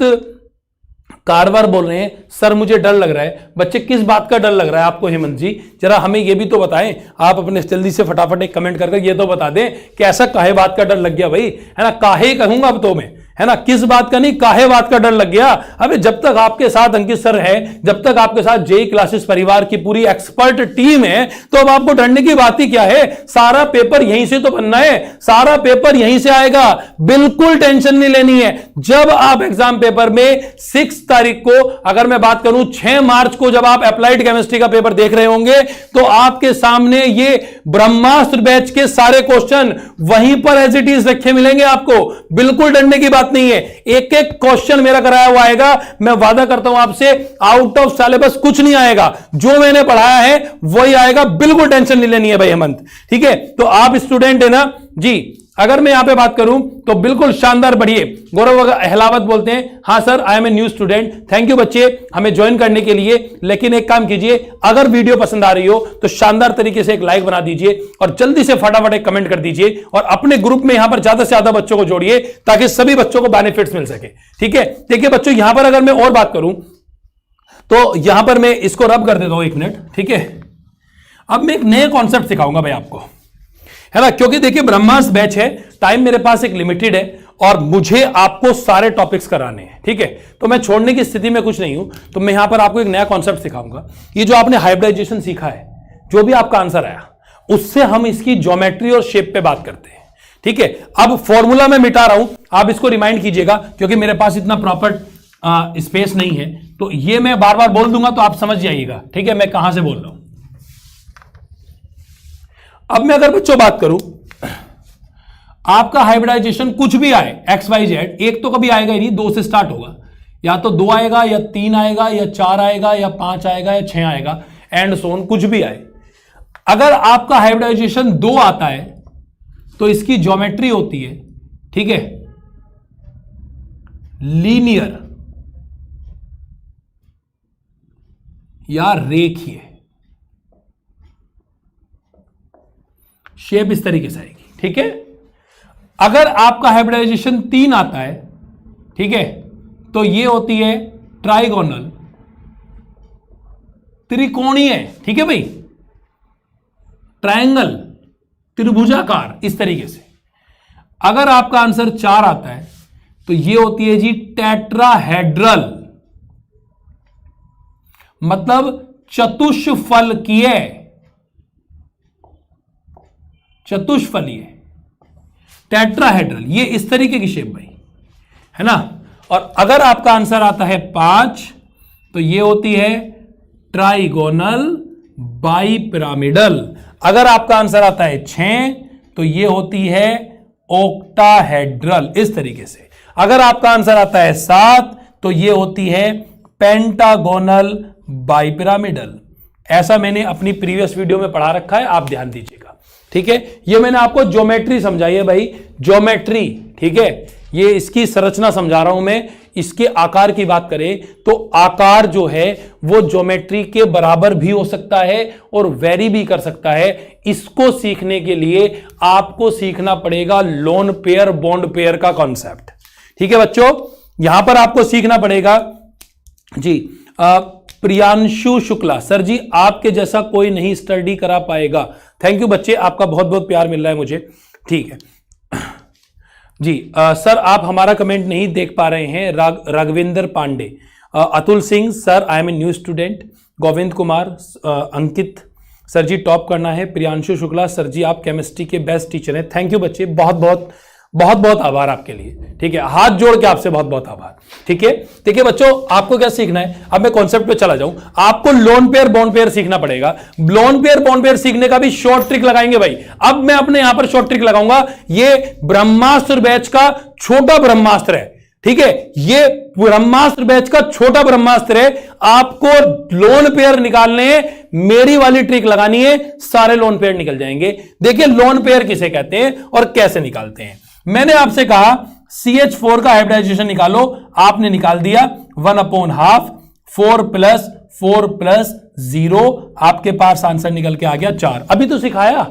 कारवर बोल रहे हैं सर मुझे डर लग रहा है। बच्चे किस बात का डर लग रहा है आपको हेमंत जी, जरा हमें ये भी तो बताएं। आप अपने जल्दी से फटाफट एक कमेंट करके ये तो बता दें कि ऐसा काहे बात का डर लग गया भाई, है ना, काहे कहूंगा अब तो मैं, है ना, किस बात का नहीं, काहे बात का डर लग गया। अबे जब तक आपके साथ अंकित सर है, जब तक आपके साथ जेई क्लासेस परिवार की पूरी एक्सपर्ट टीम है, तो अब आपको डरने की बात ही क्या है। सारा पेपर यहीं से तो बनना है, सारा पेपर यहीं से आएगा, बिल्कुल टेंशन नहीं लेनी है। जब आप एग्जाम पेपर में 6 तारीख को, अगर मैं बात करूं 6 मार्च को, जब आप अप्लाइड केमिस्ट्री का पेपर देख रहे होंगे तो आपके सामने ये ब्रह्मास्त्र बैच के सारे क्वेश्चन वहीं पर एज इट इज रखे मिलेंगे आपको, बिल्कुल डरने की बात नहीं है। एक एक क्वेश्चन मेरा कराया हुआ आएगा, मैं वादा करता हूं आपसे, आउट ऑफ सिलेबस कुछ नहीं आएगा, जो मैंने पढ़ाया है वही आएगा, बिल्कुल टेंशन नहीं लेनी है भाई हेमंत। ठीक है, तो आप स्टूडेंट है ना जी, अगर मैं यहां पे बात करूं तो बिल्कुल शानदार, बढ़िए। गौरव अहलावत बोलते हैं, हाँ sir I am a new student. Thank you बच्चे हमें ज्वाइन करने के लिए। लेकिन एक काम कीजिए, अगर वीडियो पसंद आ रही हो तो शानदार तरीके से एक लाइक बना दीजिए और जल्दी से फटाफट एक कमेंट कर दीजिए और अपने ग्रुप में यहां पर ज्यादा से ज्यादा बच्चों को जोड़िए ताकि सभी बच्चों को बेनिफिट्स मिल सके। ठीक है, देखिए बच्चों यहां पर अगर मैं और बात करूं तो यहां पर मैं इसको रब कर देता हूं 1 मिनट। ठीक है, अब मैं एक नए कॉन्सेप्ट सिखाऊंगा भाई आपको, है ना, क्योंकि देखिए ब्रह्मास्त्र बैच है, टाइम मेरे पास एक लिमिटेड है और मुझे आपको सारे टॉपिक्स कराने हैं। ठीक है, तो मैं छोड़ने की स्थिति में कुछ नहीं हूं, तो मैं यहां पर आपको एक नया कॉन्सेप्ट सिखाऊंगा। ये जो आपने हाइब्रिडाइजेशन सीखा है, जो भी आपका आंसर आया उससे हम इसकी ज्योमेट्री और शेप पे बात करते हैं। ठीक है, अब फॉर्मूला मैं मिटा रहा हूं, आप इसको रिमाइंड कीजिएगा क्योंकि मेरे पास इतना प्रॉपर स्पेस नहीं है, तो ये मैं बार बार बोल दूंगा तो आप समझ जाइएगा। ठीक है, मैं कहां से बोल रहा हूं। अब मैं अगर बच्चों बात करूं, आपका हाइब्रिडाइजेशन कुछ भी आए XYZ, एक तो कभी आएगा ही नहीं, 2 से स्टार्ट होगा, या तो 2 आएगा या 3 आएगा या 4 आएगा या 5 आएगा या 6 आएगा, एंड सोन, कुछ भी आए। अगर आपका हाइब्रिडाइजेशन 2 आता है तो इसकी ज्योमेट्री होती है, ठीक है, लीनियर या रेखीय। शेप इस तरीके से आएगी। ठीक है, अगर आपका हाइब्रिडाइजेशन 3 आता है, ठीक है, तो ये होती है ट्राइगोनल, त्रिकोणीय। ठीक है भाई, ट्रायंगल, त्रिभुजाकार, इस तरीके से। अगर आपका आंसर 4 आता है तो ये होती है जी टेट्राहेड्रल, मतलब चतुष्फलकीय, चतुष्फलीय, टेट्राहेड्रल, ये इस तरीके की शेप भाई, है ना। और अगर आपका आंसर आता है 5 तो ये होती है ट्राइगोनल बाइपिरामिडल। अगर आपका आंसर आता है 6 तो ये होती है ऑक्टाहेड्रल, इस तरीके से। अगर आपका आंसर आता है 7 तो ये होती है पेंटागोनल बाइपिरामिडल। ऐसा मैंने अपनी प्रीवियस वीडियो में पढ़ा रखा है, आप ध्यान दीजिएगा। ठीक है, ये मैंने आपको ज्योमेट्री समझाई है भाई, ज्योमेट्री। ठीक है, ये इसकी संरचना समझा रहा हूं मैं। इसके आकार की बात करें तो आकार जो है वो ज्योमेट्री के बराबर भी हो सकता है और वेरी भी कर सकता है। इसको सीखने के लिए आपको सीखना पड़ेगा लोन पेयर बॉन्ड पेयर का कॉन्सेप्ट। ठीक है बच्चों, यहां पर आपको सीखना पड़ेगा जी। प्रियांशु शुक्ला, सर जी आपके जैसा कोई नहीं स्टडी करा पाएगा। थैंक यू बच्चे, आपका बहुत बहुत प्यार मिल रहा है मुझे। ठीक है जी, सर आप हमारा कमेंट नहीं देख पा रहे हैं। Raghavendra Pandey, Atul Singh, sir I am a new student. Govind Kumar, Ankit, sir ji top करना है। प्रियांशु शुक्ला, सर जी आप केमिस्ट्री के बेस्ट टीचर हैं। थैंक यू बच्चे, बहुत बहुत बहुत बहुत आभार आपके लिए। ठीक है, हाथ जोड़ के आपसे बहुत बहुत आभार। ठीक है, देखिए बच्चों आपको क्या सीखना है, अब मैं कॉन्सेप्ट पे चला जाऊं। आपको लोन पेयर बॉन्ड पेयर सीखना पड़ेगा। लोन पेयर बॉन्ड पेयर सीखने का भी शॉर्ट ट्रिक लगाएंगे भाई। अब मैं अपने यहां पर शॉर्ट ट्रिक लगाऊंगा। ये ब्रह्मास्त्र बैच का छोटा ब्रह्मास्त्र है। ठीक है, ये ब्रह्मास्त्र बैच का छोटा ब्रह्मास्त्र है। आपको लोन पेयर निकालने, मेरी वाली ट्रिक लगानी है, सारे लोन पेयर निकल जाएंगे। देखिए लोन पेयर किसे कहते हैं और कैसे निकालते हैं। मैंने आपसे कहा CH4 का हाइब्रिडाइजेशन निकालो, आपने निकाल दिया 1/2, 4 + 4 + 0, आपके पास आंसर निकल के आ गया 4। अभी तो सिखाया।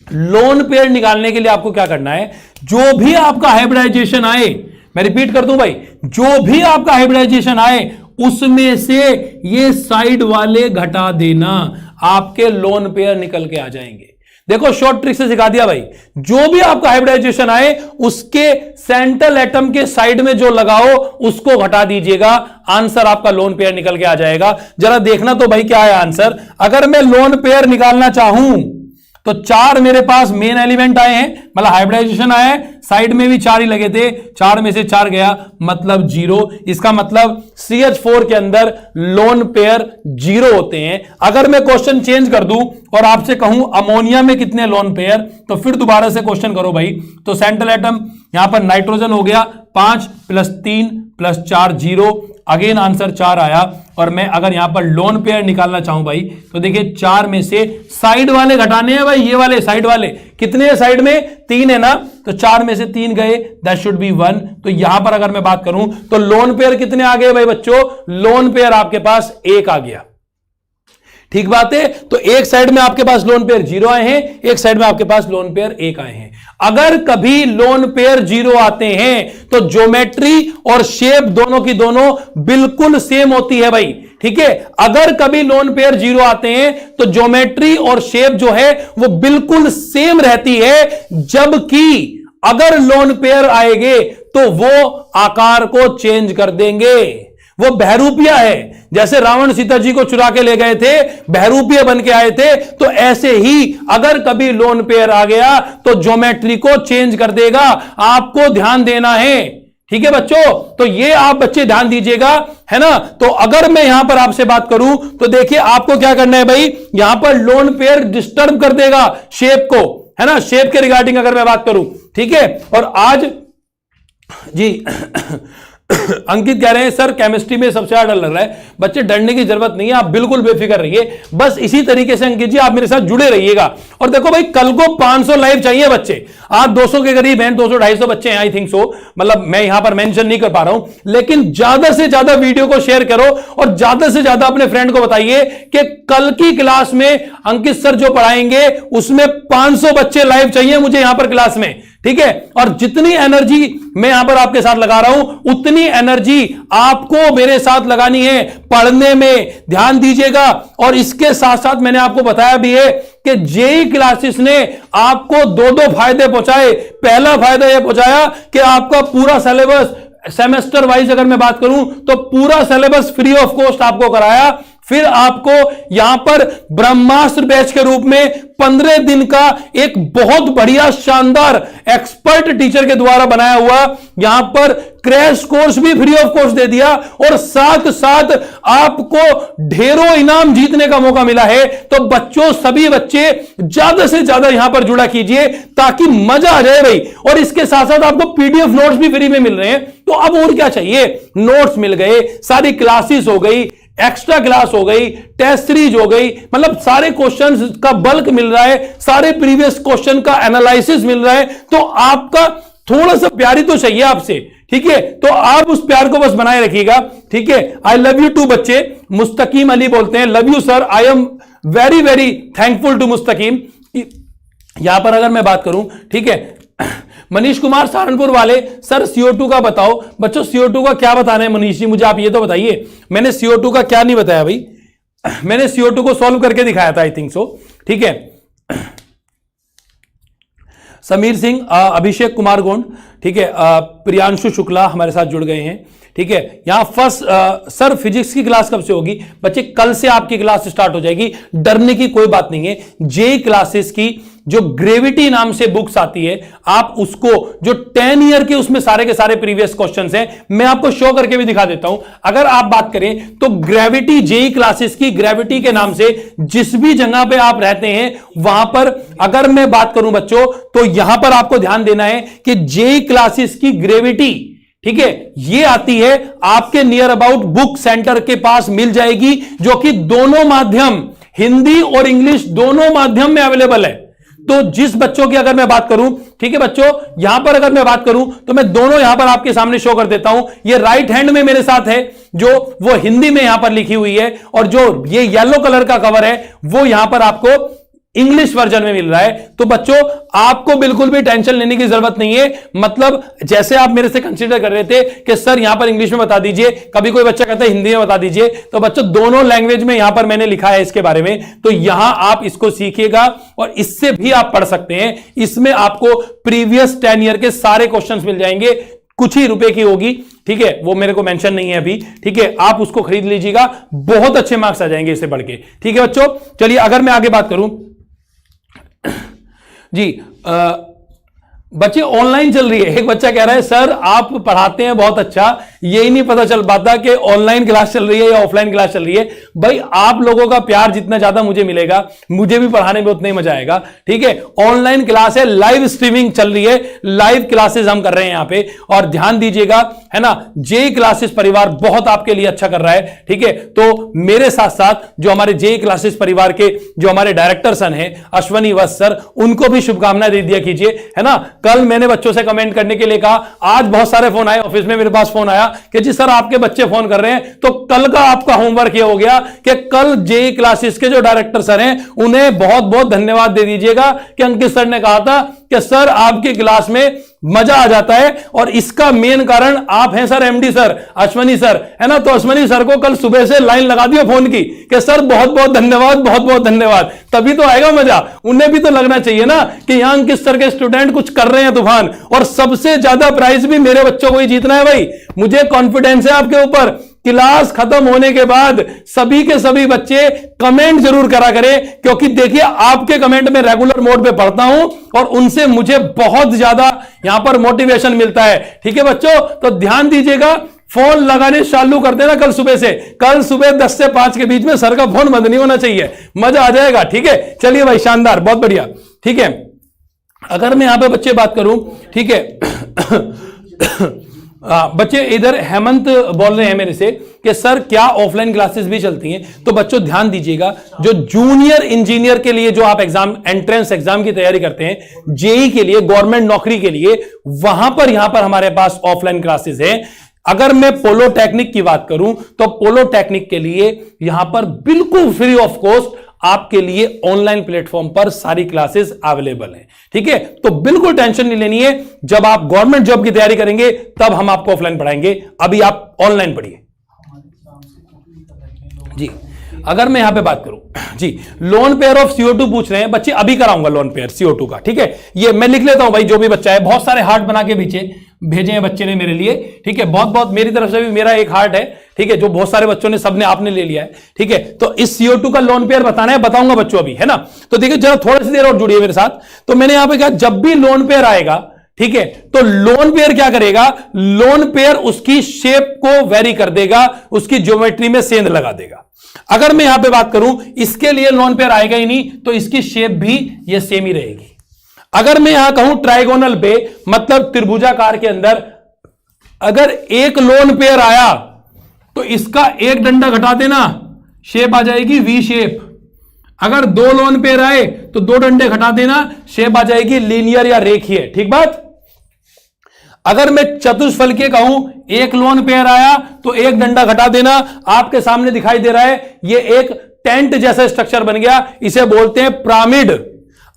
लोन पेयर निकालने के लिए आपको क्या करना है, जो भी आपका हाइब्रिडाइजेशन आए, मैं रिपीट कर दूं भाई, जो भी आपका हाइब्रिडाइजेशन आए उसमें से ये साइड वाले घटा देना, आपके लोन पेयर निकल के आ जाएंगे। देखो शॉर्ट ट्रिक से सिखा दिया भाई। जो भी आपका हाइब्रिडाइजेशन आए उसके सेंट्रल एटम के साइड में जो लगाओ उसको घटा दीजिएगा, आंसर आपका लोन पेयर निकल के आ जाएगा। जरा देखना तो भाई क्या है आंसर। अगर मैं लोन पेयर निकालना चाहूं तो 4 मेरे पास मेन एलिमेंट आए हैं, मतलब हाइब्रिडाइजेशन आया है, साइड में भी 4 ही लगे थे, 4 में से 4 गया, मतलब 0। इसका मतलब CH4 के अंदर लोन पेयर 0 होते हैं। अगर मैं क्वेश्चन चेंज कर दूं और आपसे कहूं अमोनिया में कितने लोन पेयर, तो फिर दोबारा से क्वेश्चन करो भाई। तो सेंट्रल एटम यहां पर नाइट्रोजन हो गया 5 + 3 + 4 0, अगेन आंसर 4 आया। और मैं अगर यहां पर लोन पेयर निकालना चाहूं भाई, तो देखिए 4 में से साइड वाले घटाने हैं भाई, ये वाले साइड वाले कितने हैं, साइड में 3 है ना, तो 4 में से 3 गए, दैट शुड बी 1। तो यहां पर अगर मैं बात करूं तो लोन पेयर कितने आ गए भाई बच्चों, लोन पेयर आपके पास 1 आ गया। ठीक बात है। तो एक साइड में आपके पास लोन पेयर 0 आए हैं, एक साइड में आपके पास लोन पेयर 1 आए हैं। अगर कभी लोन पेयर 0 आते हैं तो ज्योमेट्री और शेप दोनों की दोनों बिल्कुल सेम होती है भाई। ठीक है, अगर कभी लोन पेयर 0 आते हैं तो ज्योमेट्री और शेप जो है वो बिल्कुल सेम रहती है, जबकि अगर लोन पेयर आएंगे तो वो आकार को चेंज कर देंगे। वो बहरूपिया है, जैसे रावण सीता जी को चुरा के ले गए थे, बहरूपिया बन के आए थे, तो ऐसे ही अगर कभी लोन पेयर आ गया तो ज्योमेट्री को चेंज कर देगा। आपको ध्यान देना है, ठीक है बच्चों, तो ये आप बच्चे ध्यान दीजिएगा, है ना। तो अगर मैं यहां पर आपसे बात करूं तो देखिए आपको क्या करना है भाई, यहां पर लोन पेयर डिस्टर्ब कर देगा शेप को, है ना, शेप के रिगार्डिंग अगर मैं बात करूं, ठीक है। और आज जी अंकित कह रहे हैं सर केमिस्ट्री में सबसे ज्यादा डर लग रहा है। बच्चे डरने की जरूरत नहीं है, आप बिल्कुल बेफिक्र रहिए, बस इसी तरीके से अंकित जी आप मेरे साथ जुड़े रहिएगा। और देखो भाई कल को 500 लाइव चाहिए बच्चे, आप 200 के करीब हैं, 200-250 बच्चे हैं आई थिंक सो, मतलब मैं यहां पर मेंशन नहीं कर पा रहा हूं, लेकिन ज्यादा से ज्यादा वीडियो को शेयर करो और ज्यादा से ज्यादा अपने फ्रेंड को बताइए कि कल की क्लास में अंकित सर जो पढ़ाएंगे उसमें 500 बच्चे लाइव चाहिए मुझे यहां पर क्लास में, ठीक है। और जितनी एनर्जी मैं यहां पर आपके साथ लगा रहा हूं उतनी एनर्जी आपको मेरे साथ लगानी है, पढ़ने में ध्यान दीजिएगा। और इसके साथ साथ मैंने आपको बताया भी है कि जेई क्लासेस ने आपको 2 फायदे पहुंचाए। पहला फायदा यह पहुंचाया कि आपका पूरा सिलेबस सेमेस्टर वाइज अगर मैं बात करूं तो पूरा सिलेबस फ्री ऑफ कॉस्ट आपको कराया। फिर आपको यहां पर ब्रह्मास्त्र बैच के रूप में 15 दिन का एक बहुत बढ़िया शानदार एक्सपर्ट टीचर के द्वारा बनाया हुआ यहां पर क्रैश कोर्स भी फ्री ऑफ कॉस्ट दे दिया, और साथ साथ आपको ढेरों इनाम जीतने का मौका मिला है। तो बच्चों, सभी बच्चे ज्यादा से ज्यादा यहां पर जुड़ा कीजिए ताकि मजा आ जाए भाई। और इसके साथ साथ आपको पीडीएफ नोट्स भी फ्री में मिल रहे हैं, तो अब और क्या चाहिए, नोट्स मिल गए, सारी क्लासेस हो गई, एक्स्ट्रा क्लास हो गई, टेस्ट सीरीज हो गई, मतलब सारे क्वेश्चंस का बल्क मिल रहा है, सारे प्रीवियस क्वेश्चन का एनालिसिस मिल रहा है। तो आपका थोड़ा सा प्यार ही तो चाहिए आपसे, ठीक है। तो आप उस प्यार को बस बनाए रखिएगा, ठीक है। आई लव यू टू बच्चे। मुस्तकीम अली बोलते हैं love you sir, I am very very thankful to Mustakeem. यहां पर अगर मैं बात करूं, ठीक है, मनीष कुमार सहारनपुर वाले, सर CO2 का बताओ। बच्चों CO2 का क्या बताना है मनीष जी, मुझे आप ये तो बताइए। मैंने CO2 का क्या नहीं बताया भाई, मैंने CO2 को सॉल्व करके दिखाया था आई थिंक सो, ठीक है। समीर सिंह, अभिषेक कुमार गोंड, ठीक है, प्रियांशु शुक्ला हमारे साथ जुड़ गए हैं, ठीक है। यहां फर्स्ट सर फिजिक्स की क्लास कब से होगी? बच्चे कल से आपकी क्लास स्टार्ट हो जाएगी, डरने की कोई बात नहीं है। जेई क्लासेस की जो ग्रेविटी नाम से बुक्स आती है, आप उसको जो 10 ईयर के उसमें सारे के सारे प्रीवियस क्वेश्चंस हैं, मैं आपको शो करके भी दिखा देता हूं। अगर आप बात करें तो ग्रेविटी, जेई क्लासेस की ग्रेविटी के नाम से जिस भी जगह पे आप रहते हैं वहां पर अगर मैं बात करूं बच्चों, तो यहां पर आपको ध्यान देना है कि जेई क्लासेस की ग्रेविटी, ठीक है, ये आती है आपके नियर अबाउट बुक सेंटर के पास मिल जाएगी, जो कि दोनों माध्यम, हिंदी और इंग्लिश दोनों माध्यम में अवेलेबल है। तो जिस बच्चों की अगर मैं बात करूं, ठीक है बच्चों, यहां पर अगर मैं बात करूं तो मैं दोनों यहां पर आपके सामने शो कर देता हूं। ये राइट हैंड में मेरे साथ है जो वो हिंदी में यहां पर लिखी हुई है, और जो ये येलो कलर का कवर है वो यहां पर आपको इंग्लिश वर्जन में मिल रहा है। तो बच्चों आपको बिल्कुल भी टेंशन लेने की जरूरत नहीं है। मतलब जैसे आप मेरे से कंसीडर कर रहे थे कि सर यहां पर इंग्लिश में बता दीजिए, कभी कोई बच्चा कहता है हिंदी में बता दीजिए, तो बच्चों दोनों लैंग्वेज में यहां पर मैंने लिखा है इसके बारे में। तो यहां आप इसको सीखिएगा और इससे भी आप पढ़ सकते हैं। इसमें आपको प्रीवियस 10 ईयर के सारे क्वेश्चंस मिल जाएंगे, कुछ ही रुपए की होगी, ठीक है, वो मेरे को मेंशन नहीं है अभी, ठीक है। आप उसको खरीद लीजिएगा, बहुत अच्छे मार्क्स आ जाएंगे इससे बढ़ के, ठीक है बच्चों। चलिए अगर मैं आगे बात करूं जी, बच्चे ऑनलाइन चल रही है। एक बच्चा कह रहा है सर आप पढ़ाते हैं बहुत अच्छा, यही नहीं पता चल पाता कि ऑनलाइन क्लास चल रही है या ऑफलाइन क्लास चल रही है। भाई आप लोगों का प्यार जितना ज्यादा मुझे मिलेगा, मुझे भी पढ़ाने में उतना ही मजा आएगा। ठीक है, ऑनलाइन क्लास है, लाइव स्ट्रीमिंग चल रही है, लाइव क्लासेस हम कर रहे हैं यहां पे। और ध्यान दीजिएगा, है ना, जेई क्लासेस परिवार बहुत आपके लिए अच्छा कर रहा है। ठीक है, तो मेरे साथ साथ जो हमारे जेई क्लासेस परिवार के जो हमारे डायरेक्टर सन है अश्वनी वत्स सर, उनको भी शुभकामनाएं दे दिया कीजिए, है ना। कल मैंने बच्चों से कमेंट करने के लिए कहा, आज बहुत सारे फोन आए, ऑफिस में मेरे पास फोन आया कि जी सर आपके बच्चे फोन कर रहे हैं। तो कल का आपका होमवर्क ये हो गया कि कल जेई क्लासेस के जो डायरेक्टर सर हैं उन्हें बहुत बहुत धन्यवाद दे दीजिएगा कि अंकित सर ने कहा था कि सर आपकी क्लास में मजा आ जाता है और इसका मेन कारण आप हैं sir, MD sir, Ashwani sir, है ना। तो अश्वनी सर को कल सुबह से लाइन लगा दिया फोन की कि सर बहुत बहुत धन्यवाद, बहुत बहुत धन्यवाद, तभी तो आएगा मजा। उन्हें भी तो लगना चाहिए ना कि यहां किस तरह के स्टूडेंट कुछ कर रहे हैं तूफान, और सबसे ज्यादा प्राइज भी मेरे बच्चों को ही जीतना है। भाई मुझे कॉन्फिडेंस है आपके ऊपर। क्लास खत्म होने के बाद सभी के सभी बच्चे कमेंट जरूर करा करें, क्योंकि देखिए आपके कमेंट में रेगुलर मोड पे पढ़ता हूं और उनसे मुझे बहुत ज्यादा यहां पर मोटिवेशन मिलता है। ठीक है बच्चों, तो ध्यान दीजिएगा, फोन लगाने चालू कर देना कल सुबह से। कल सुबह 10 से 5 के बीच में सर का फोन बंद नहीं होना चाहिए, मजा आ जाएगा। ठीक है, चलिए भाई, शानदार, बहुत बढ़िया। ठीक है, अगर मैं यहां पे बच्चे बात करूं, ठीक है बच्चे इधर हेमंत बोल रहे हैं मेरे से कि सर क्या ऑफलाइन क्लासेस भी चलती हैं। तो बच्चों ध्यान दीजिएगा, जो जूनियर इंजीनियर के लिए जो आप एग्जाम, एंट्रेंस एग्जाम की तैयारी करते हैं, जेई के लिए, गवर्नमेंट नौकरी के लिए, वहां पर यहां पर हमारे पास ऑफलाइन क्लासेस हैं। अगर मैं पोलोटेक्निक की बात करूं तो पोलोटेक्निक के लिए यहां पर बिल्कुल फ्री ऑफ कॉस्ट आपके लिए ऑनलाइन प्लेटफॉर्म पर सारी क्लासेस अवेलेबल हैं। ठीक है, तो बिल्कुल टेंशन नहीं लेनी है। जब आप गवर्नमेंट जॉब की तैयारी करेंगे तब हम आपको ऑफलाइन पढ़ाएंगे, अभी आप ऑनलाइन पढ़िए। जी, अगर मैं यहां पे बात करूं, जी लोन पेयर ऑफ CO2 पूछ रहे हैं बच्चे, अभी कराऊंगा लोन पेयर CO2 का। ठीक है, ये मैं लिख लेता हूं भाई, जो भी बच्चा है, बहुत सारे हार्ट बना के भेजे हैं बच्चे ने मेरे लिए। ठीक है, बहुत बहुत मेरी तरफ से भी मेरा एक हार्ट है। ठीक है, जो बहुत सारे बच्चों ने, सबने आपने ले लिया है। ठीक है, तो इस CO2 का लोन पेयर बताना है, बताऊंगा बच्चों अभी, है ना। तो देखिए जरा थोड़ी सी देर और जुड़िए मेरे साथ। तो मैंने यहां पे कहा जब भी लोन पेयर आएगा, ठीक है, तो लोन पेयर क्या करेगा, लोन पेयर उसकी शेप को वेरी कर देगा, उसकी ज्योमेट्री में सेंध लगा देगा। अगर मैं यहां पे बात करूं, इसके लिए लोन पेयर आएगा ही नहीं, तो इसकी शेप भी ये सेम ही रहेगी। अगर मैं यहां कहूं ट्राइगोनल पे, मतलब त्रिभुजाकार के अंदर अगर एक लोन पेयर आया तो इसका एक डंडा घटा देना, शेप आ जाएगी वी शेप। अगर दो लोन पेयर आए तो दो डंडे घटा देना, शेप आ जाएगी लीनियर या रेखीय। ठीक बात। अगर मैं चतुष्फल के कहूं, एक लोन पेयर आया तो एक डंडा घटा देना, आपके सामने दिखाई दे रहा है ये एक टेंट जैसा स्ट्रक्चर बन गया, इसे बोलते हैं पिरामिड।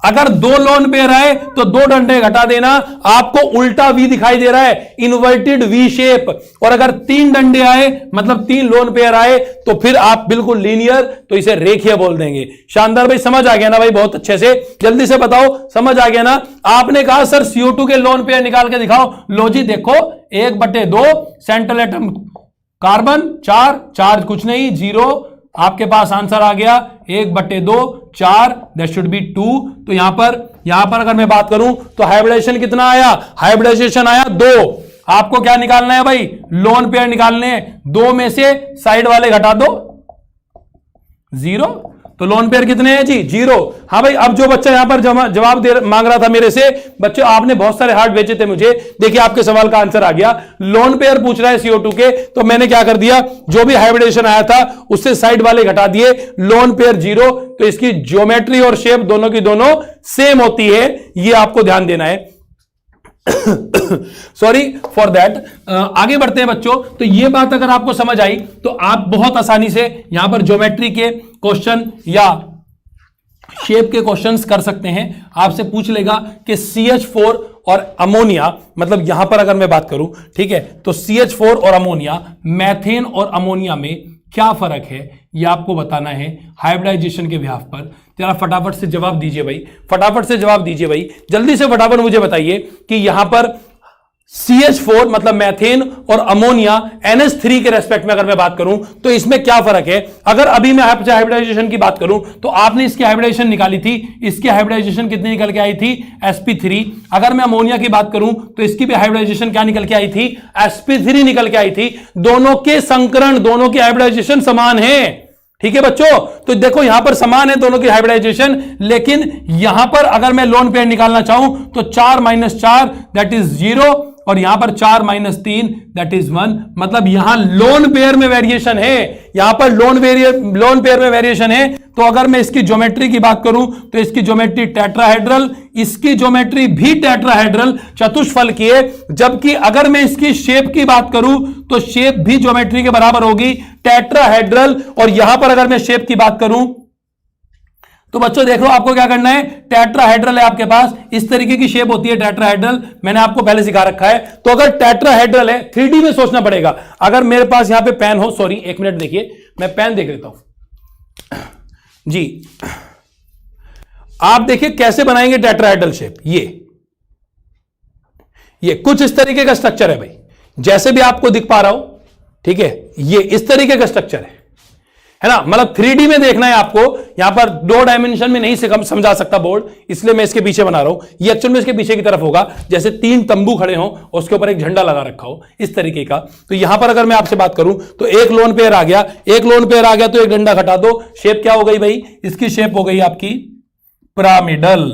अगर दो लोन पेयर आए तो दो डंडे घटा देना, आपको उल्टा वी दिखाई दे रहा है, इन्वर्टेड वी शेप। और अगर तीन डंडे आए, मतलब तीन लोन पेयर आए, तो फिर आप बिल्कुल लीनियर, तो इसे रेखीय बोल देंगे। शानदार भाई, समझ आ गया ना भाई, बहुत अच्छे से, जल्दी से बताओ, समझ आ गया ना। आपने कहा सर CO2 के लोन पेयर निकाल के दिखाओ, लो जी देखो, 1/2 सेंट्रल एटम कार्बन, 4 चार्ज कुछ नहीं, 0, आपके पास आंसर आ गया 1/2 4, दैट शुड बी 2। तो यहां पर अगर मैं बात करूं तो हाइब्रिडाइजेशन कितना आया, हाइब्रिडाइजेशन आया 2। आपको क्या निकालना है भाई, लोन पेयर निकालने हैं, 2 में से साइड वाले घटा दो, 0। तो लोन पेयर कितने हैं जी, 0। हाँ भाई, अब जो बच्चा यहां पर जवाब मांग रहा था मेरे से, बच्चों आपने बहुत सारे हार्ट भेजे थे मुझे, देखिए आपके सवाल का आंसर आ गया। लोन पेयर पूछ रहा है CO2 के, तो मैंने क्या कर दिया, जो भी हाइब्रिडेशन आया था उससे साइड वाले घटा दिए, लोन पेयर 0। तो इसकी ज्योमेट्री और शेप दोनों की दोनों सेम होती है, ये आपको ध्यान देना है। Sorry for that. आगे बढ़ते हैं बच्चों। तो ये बात अगर आपको समझ आई तो आप बहुत आसानी से यहां पर ज्योमेट्री के क्वेश्चन या शेप के क्वेश्चंस कर सकते हैं। आपसे पूछ लेगा कि CH4 और अमोनिया, मतलब यहां पर अगर मैं बात करूं, ठीक है, तो CH4 और अमोनिया, मैथेन और अमोनिया में क्या फर्क है, ये आपको बताना है हाइब्रिडाइजेशन के बिहाफ पर। जरा फटाफट से जवाब दीजिए भाई, फटाफट से जवाब दीजिए भाई, जल्दी से फटाफट मुझे बताइए कि यहां पर CH4 मतलब मैथेन और अमोनिया NH3 के रेस्पेक्ट में अगर मैं बात करूं तो इसमें क्या फर्क है। अगर अभी मैं हाइब्रिडाइजेशन की बात करूं तो आपने इसकी हाइब्रिडाइजेशन निकाली थी, इसकी हाइब्रिडाइजेशन कितनी निकल के आई थी, sp3। अगर मैं अमोनिया की बात करूं तो इसकी भी हाइब्रिडाइजेशन क्या निकल के आई थी, sp3 निकल के आई थी। दोनों के संकरण, दोनों की हाइब्रिडाइजेशन समान है। ठीक है बच्चों, तो देखो यहां पर समान है दोनों की हाइब्रिडाइजेशन, लेकिन यहां पर अगर मैं लोन पेयर निकालना चाहूं तो 4 - 4 दैट इज 0 और यहां पर 4 - 3 दैट इज 1। मतलब यहां लोन पेयर में वेरिएशन है, यहां पर लोन पेयर में वेरिएशन है। तो अगर मैं इसकी ज्योमेट्री की बात करूं तो इसकी ज्योमेट्री टेट्राहेड्रल, इसकी ज्योमेट्री भी टेट्राहेड्रल चतुष्फल की है। जबकि अगर मैं इसकी शेप की बात करूं तो शेप भी ज्योमेट्री के बराबर होगी, टेट्राहेड्रल। और यहां पर अगर मैं शेप की बात करूं तो बच्चों देख लो, आपको क्या करना है, टेट्राहेड्रल है आपके पास, इस तरीके की शेप होती है टेट्राहेड्रल, मैंने आपको पहले सिखा रखा है। तो अगर टेट्राहेड्रल है, 3D में सोचना पड़ेगा। अगर मेरे पास यहां पे पेन हो, सॉरी एक मिनट देखिए, मैं पेन देख लेता हूं जी। आप देखिए कैसे बनाएंगे टेट्राहेड्रल शेप। ये कुछ इस तरीके का स्ट्रक्चर है भाई, जैसे भी आपको दिख पा रहा हो। ठीक है, ये इस तरीके का स्ट्रक्चर है ना। मतलब 3D में देखना है आपको, यहां पर 2 डायमेंशन में नहीं समझा सकता बोर्ड, इसलिए मैं इसके पीछे बना रहा हूं। ये एक्चुअल में इसके पीछे की तरफ होगा, जैसे 3 तंबू खड़े हो और उसके ऊपर एक झंडा लगा रखा हो, इस तरीके का। तो यहां पर अगर मैं आपसे बात करूं तो एक लोन पेयर आ गया, एक लोन पेयर आ गया तो एक डंडा घटा दो, शेप क्या हो गई भाई, इसकी शेप हो गई आपकी पिरामिडल।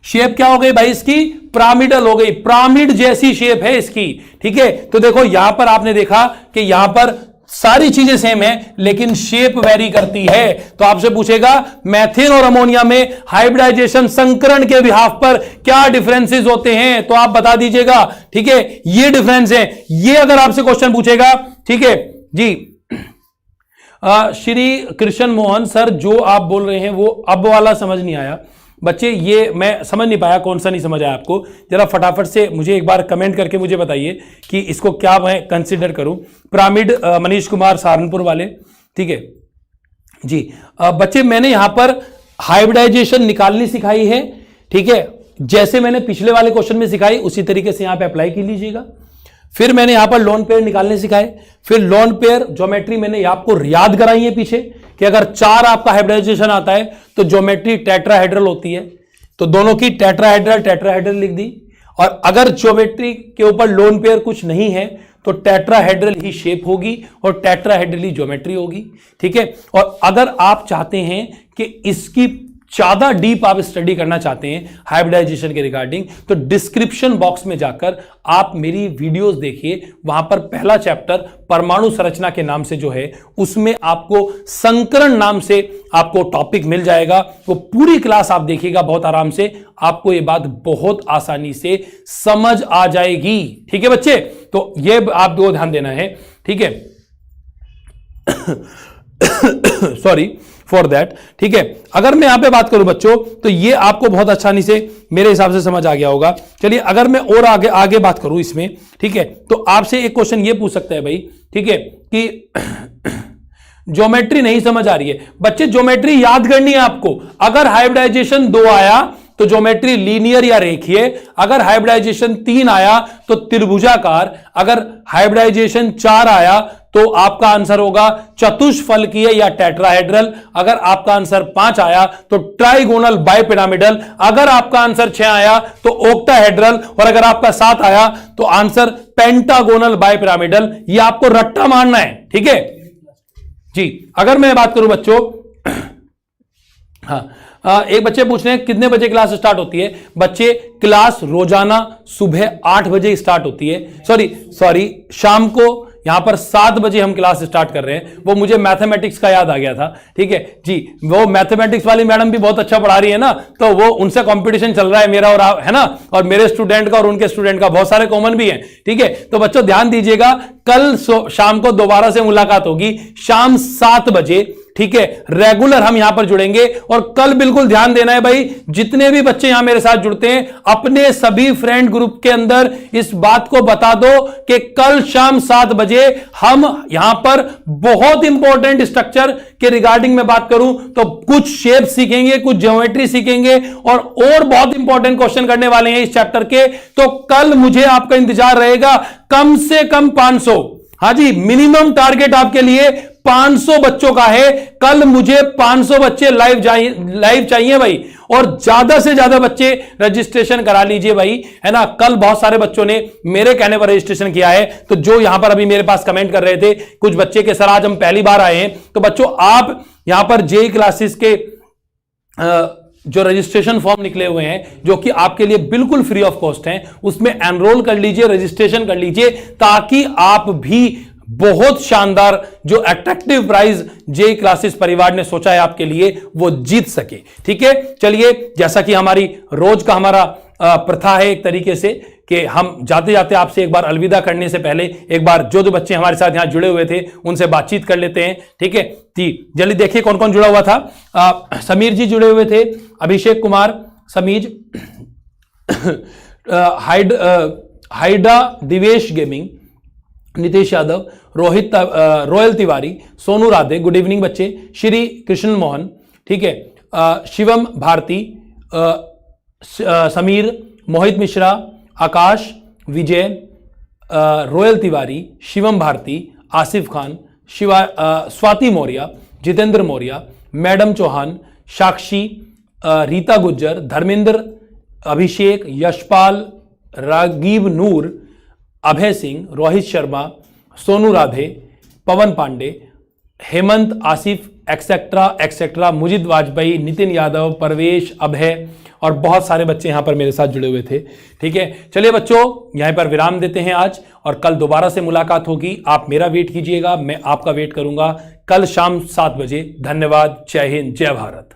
शेप क्या हो गई भाई इसकी, पिरामिडल हो गई, पिरामिड जैसी शेप है इसकी। ठीक है, तो देखो यहां पर आपने देखा कि यहां पर सारी चीजें सेम है लेकिन शेप वेरी करती है। तो आपसे पूछेगा मैथेन और अमोनिया में हाइब्रिडाइजेशन संकरण के बिहाफ पर क्या डिफरेंसेस होते हैं, तो आप बता दीजिएगा। ठीक है, ये डिफरेंस है, ये अगर आपसे क्वेश्चन पूछेगा। ठीक है जी, श्री कृष्ण मोहन सर, जो आप बोल रहे हैं वो अब वाला समझ नहीं आया बच्चे, ये मैं समझ नहीं पाया, कौन सा नहीं समझ आया आपको, जरा फटाफट से मुझे एक बार कमेंट करके मुझे बताइए कि इसको क्या मैं कंसीडर करूं। पिरामिड, मनीष कुमार सहारनपुर वाले। ठीक है जी, बच्चे मैंने यहां पर हाइब्रिडाइजेशन निकालनी सिखाई है। ठीक है, जैसे मैंने पिछले वाले क्वेश्चन में सिखाई उसी तरीके से यहां पे अप्लाई कर लीजिएगा। फिर मैंने यहां पर लोन पेयर निकालने सिखाए, फिर लोन पेयर ज्योमेट्री मैंने आपको याद कराई है पीछे कि अगर 4 आपका हाइब्रिडाइजेशन आता है तो ज्योमेट्री टेट्राहेड्रल होती है, तो दोनों की टेट्राहेड्रल लिख दी। और अगर ज्योमेट्री के ऊपर लोन पेयर कुछ नहीं है तो टेट्राहेड्रल ही शेप होगी और टेट्राहेड्रल ही ज्योमेट्री होगी। ठीक है, और अगर आप चाहते हैं कि इसकी ज्यादा डीप आप स्टडी करना चाहते हैं हाइब्रिडाइजेशन के रिगार्डिंग, तो डिस्क्रिप्शन बॉक्स में जाकर आप मेरी वीडियोस देखिए, वहां पर पहला चैप्टर परमाणु संरचना के नाम से जो है उसमें आपको संकरण नाम से आपको टॉपिक मिल जाएगा। वो पूरी क्लास आप देखिएगा बहुत आराम से, आपको ये बात बहुत आसानी से समझ आ जाएगी। ठीक है बच्चे, तो ये आपको ध्यान देना है। ठीक है सॉरी फॉर दैट। ठीक है, अगर मैं यहां पे बात करूं बच्चों तो ये आपको बहुत आसानी से मेरे हिसाब से समझ आ गया होगा। चलिए अगर मैं और आगे बात करूं इसमें, ठीक है, तो आपसे एक क्वेश्चन ये पूछ सकता है भाई, ठीक है, कि ज्योमेट्री नहीं समझ आ रही है। बच्चे ज्योमेट्री याद करनी है आपको। अगर हाइब्रिडाइजेशन 2 आया तो ज्योमेट्री लीनियर या रेखीय, अगर हाइब्रिडाइजेशन 3 आया तो त्रिभुजाकार, अगर हाइब्रिडाइजेशन 4 आया तो आपका आंसर होगा चतुष्फलकीय या टेट्राहेड्रल, अगर आपका आंसर 5 आया तो ट्राइगोनल बाइपिरामिडल, अगर आपका आंसर 6 आया तो ओक्टाहेड्रल, और अगर आपका 7 आया तो आंसर पेंटागोनल बाइपिरामिडल। ये आपको रट्टा मारना है। ठीक है जी, अगर मैं बात करूं बच्चों, हाँ, एक बच्चे पूछ रहे हैं कितने बजे क्लास स्टार्ट होती है। बच्चे क्लास रोजाना सुबह 8 बजे स्टार्ट होती है, सॉरी शाम को यहां पर 7 बजे हम क्लास स्टार्ट कर रहे हैं। वो मुझे मैथमेटिक्स का याद आ गया था। ठीक है जी, वो मैथमेटिक्स वाली मैडम भी बहुत अच्छा पढ़ा रही है ना, तो वो उनसे कंपटीशन चल रहा है मेरा, और है ना, और मेरे स्टूडेंट का और उनके स्टूडेंट का बहुत सारे कॉमन भी हैं। ठीक है, तो बच्चों ध्यान दीजिएगा, कल शाम को दोबारा से मुलाकात होगी शाम 7 बजे। ठीक है, रेगुलर हम यहां पर जुड़ेंगे। और कल बिल्कुल ध्यान देना है भाई, जितने भी बच्चे यहां मेरे साथ जुड़ते हैं अपने सभी फ्रेंड ग्रुप के अंदर इस बात को बता दो कि कल शाम 7 बजे हम यहां पर बहुत इंपॉर्टेंट स्ट्रक्चर के रिगार्डिंग में बात करूं तो कुछ शेप सीखेंगे, कुछ ज्योमेट्री सीखेंगे और बहुत इंपॉर्टेंट क्वेश्चन करने वाले हैं इस चैप्टर के। तो कल मुझे आपका इंतजार रहेगा, कम से कम 500, हां जी, मिनिमम टारगेट आपके लिए 500 बच्चों का है। कल मुझे 500 बच्चे लाइव चाहिए भाई, और ज्यादा से ज्यादा बच्चे रजिस्ट्रेशन करा लीजिए भाई, है ना। कल बहुत सारे बच्चों ने मेरे कहने पर रजिस्ट्रेशन किया है, तो जो यहां पर अभी मेरे पास कमेंट कर रहे थे कुछ बच्चे के, सर आज हम पहली बार आए हैं, तो बच्चों आप यहां पर जेईई क्लासेस के जो रजिस्ट्रेशन फॉर्म निकले हुए हैं जो कि आपके लिए बिल्कुल फ्री ऑफ कॉस्ट हैं, उसमें एनरोल कर लीजिए, रजिस्ट्रेशन कर लीजिए, ताकि आप भी बहुत शानदार जो अट्रैक्टिव प्राइज जेईई क्लासेस परिवार ने सोचा है आपके लिए वो जीत सके। ठीक है, चलिए, जैसा कि हमारी रोज का हमारा प्रथा है एक तरीके से कि हम जाते जाते आपसे एक बार अलविदा करने से पहले एक बार जो बच्चे हमारे साथ यहां जुड़े हुए थे उनसे बातचीत कर लेते हैं। ठीक है जी, जल्दी देखिए कौन कौन जुड़ा हुआ था। समीर जी जुड़े हुए थे, अभिषेक कुमार, समीज, हाइडा Divesh gaming, Nitesh Yadav, Rohit, Royal Tiwari, Sonu Radhe, good evening बच्चे, श्री कृष्ण मोहन, ठीक है, Shivam Bharti, Sameer, Mohit Mishra, Akash, Vijay, Royal Tiwari, Shivam Bharti, Asif Khan, Swati Maurya, Jitendra Maurya, madam Chauhan, Sakshi, Rita Gujjar, Dharmendra, Abhishek, Yashpal, Rageeb Noor, Abhay Singh, Rohit Sharma, Sonu Radhe, Pawan Pandey, Hemant, Asif, etcetera etcetera, Mujid Vajpayee, Nitin Yadav, Parvesh, Abhay और बहुत सारे बच्चे यहां पर मेरे साथ जुड़े हुए थे। ठीक है, चलिए बच्चों यहां पर विराम देते हैं आज, और कल दोबारा से मुलाकात होगी। आप मेरा वेट कीजिएगा, मैं आपका वेट करूंगा कल शाम 7 बजे। धन्यवाद, जय हिंद, जय भारत।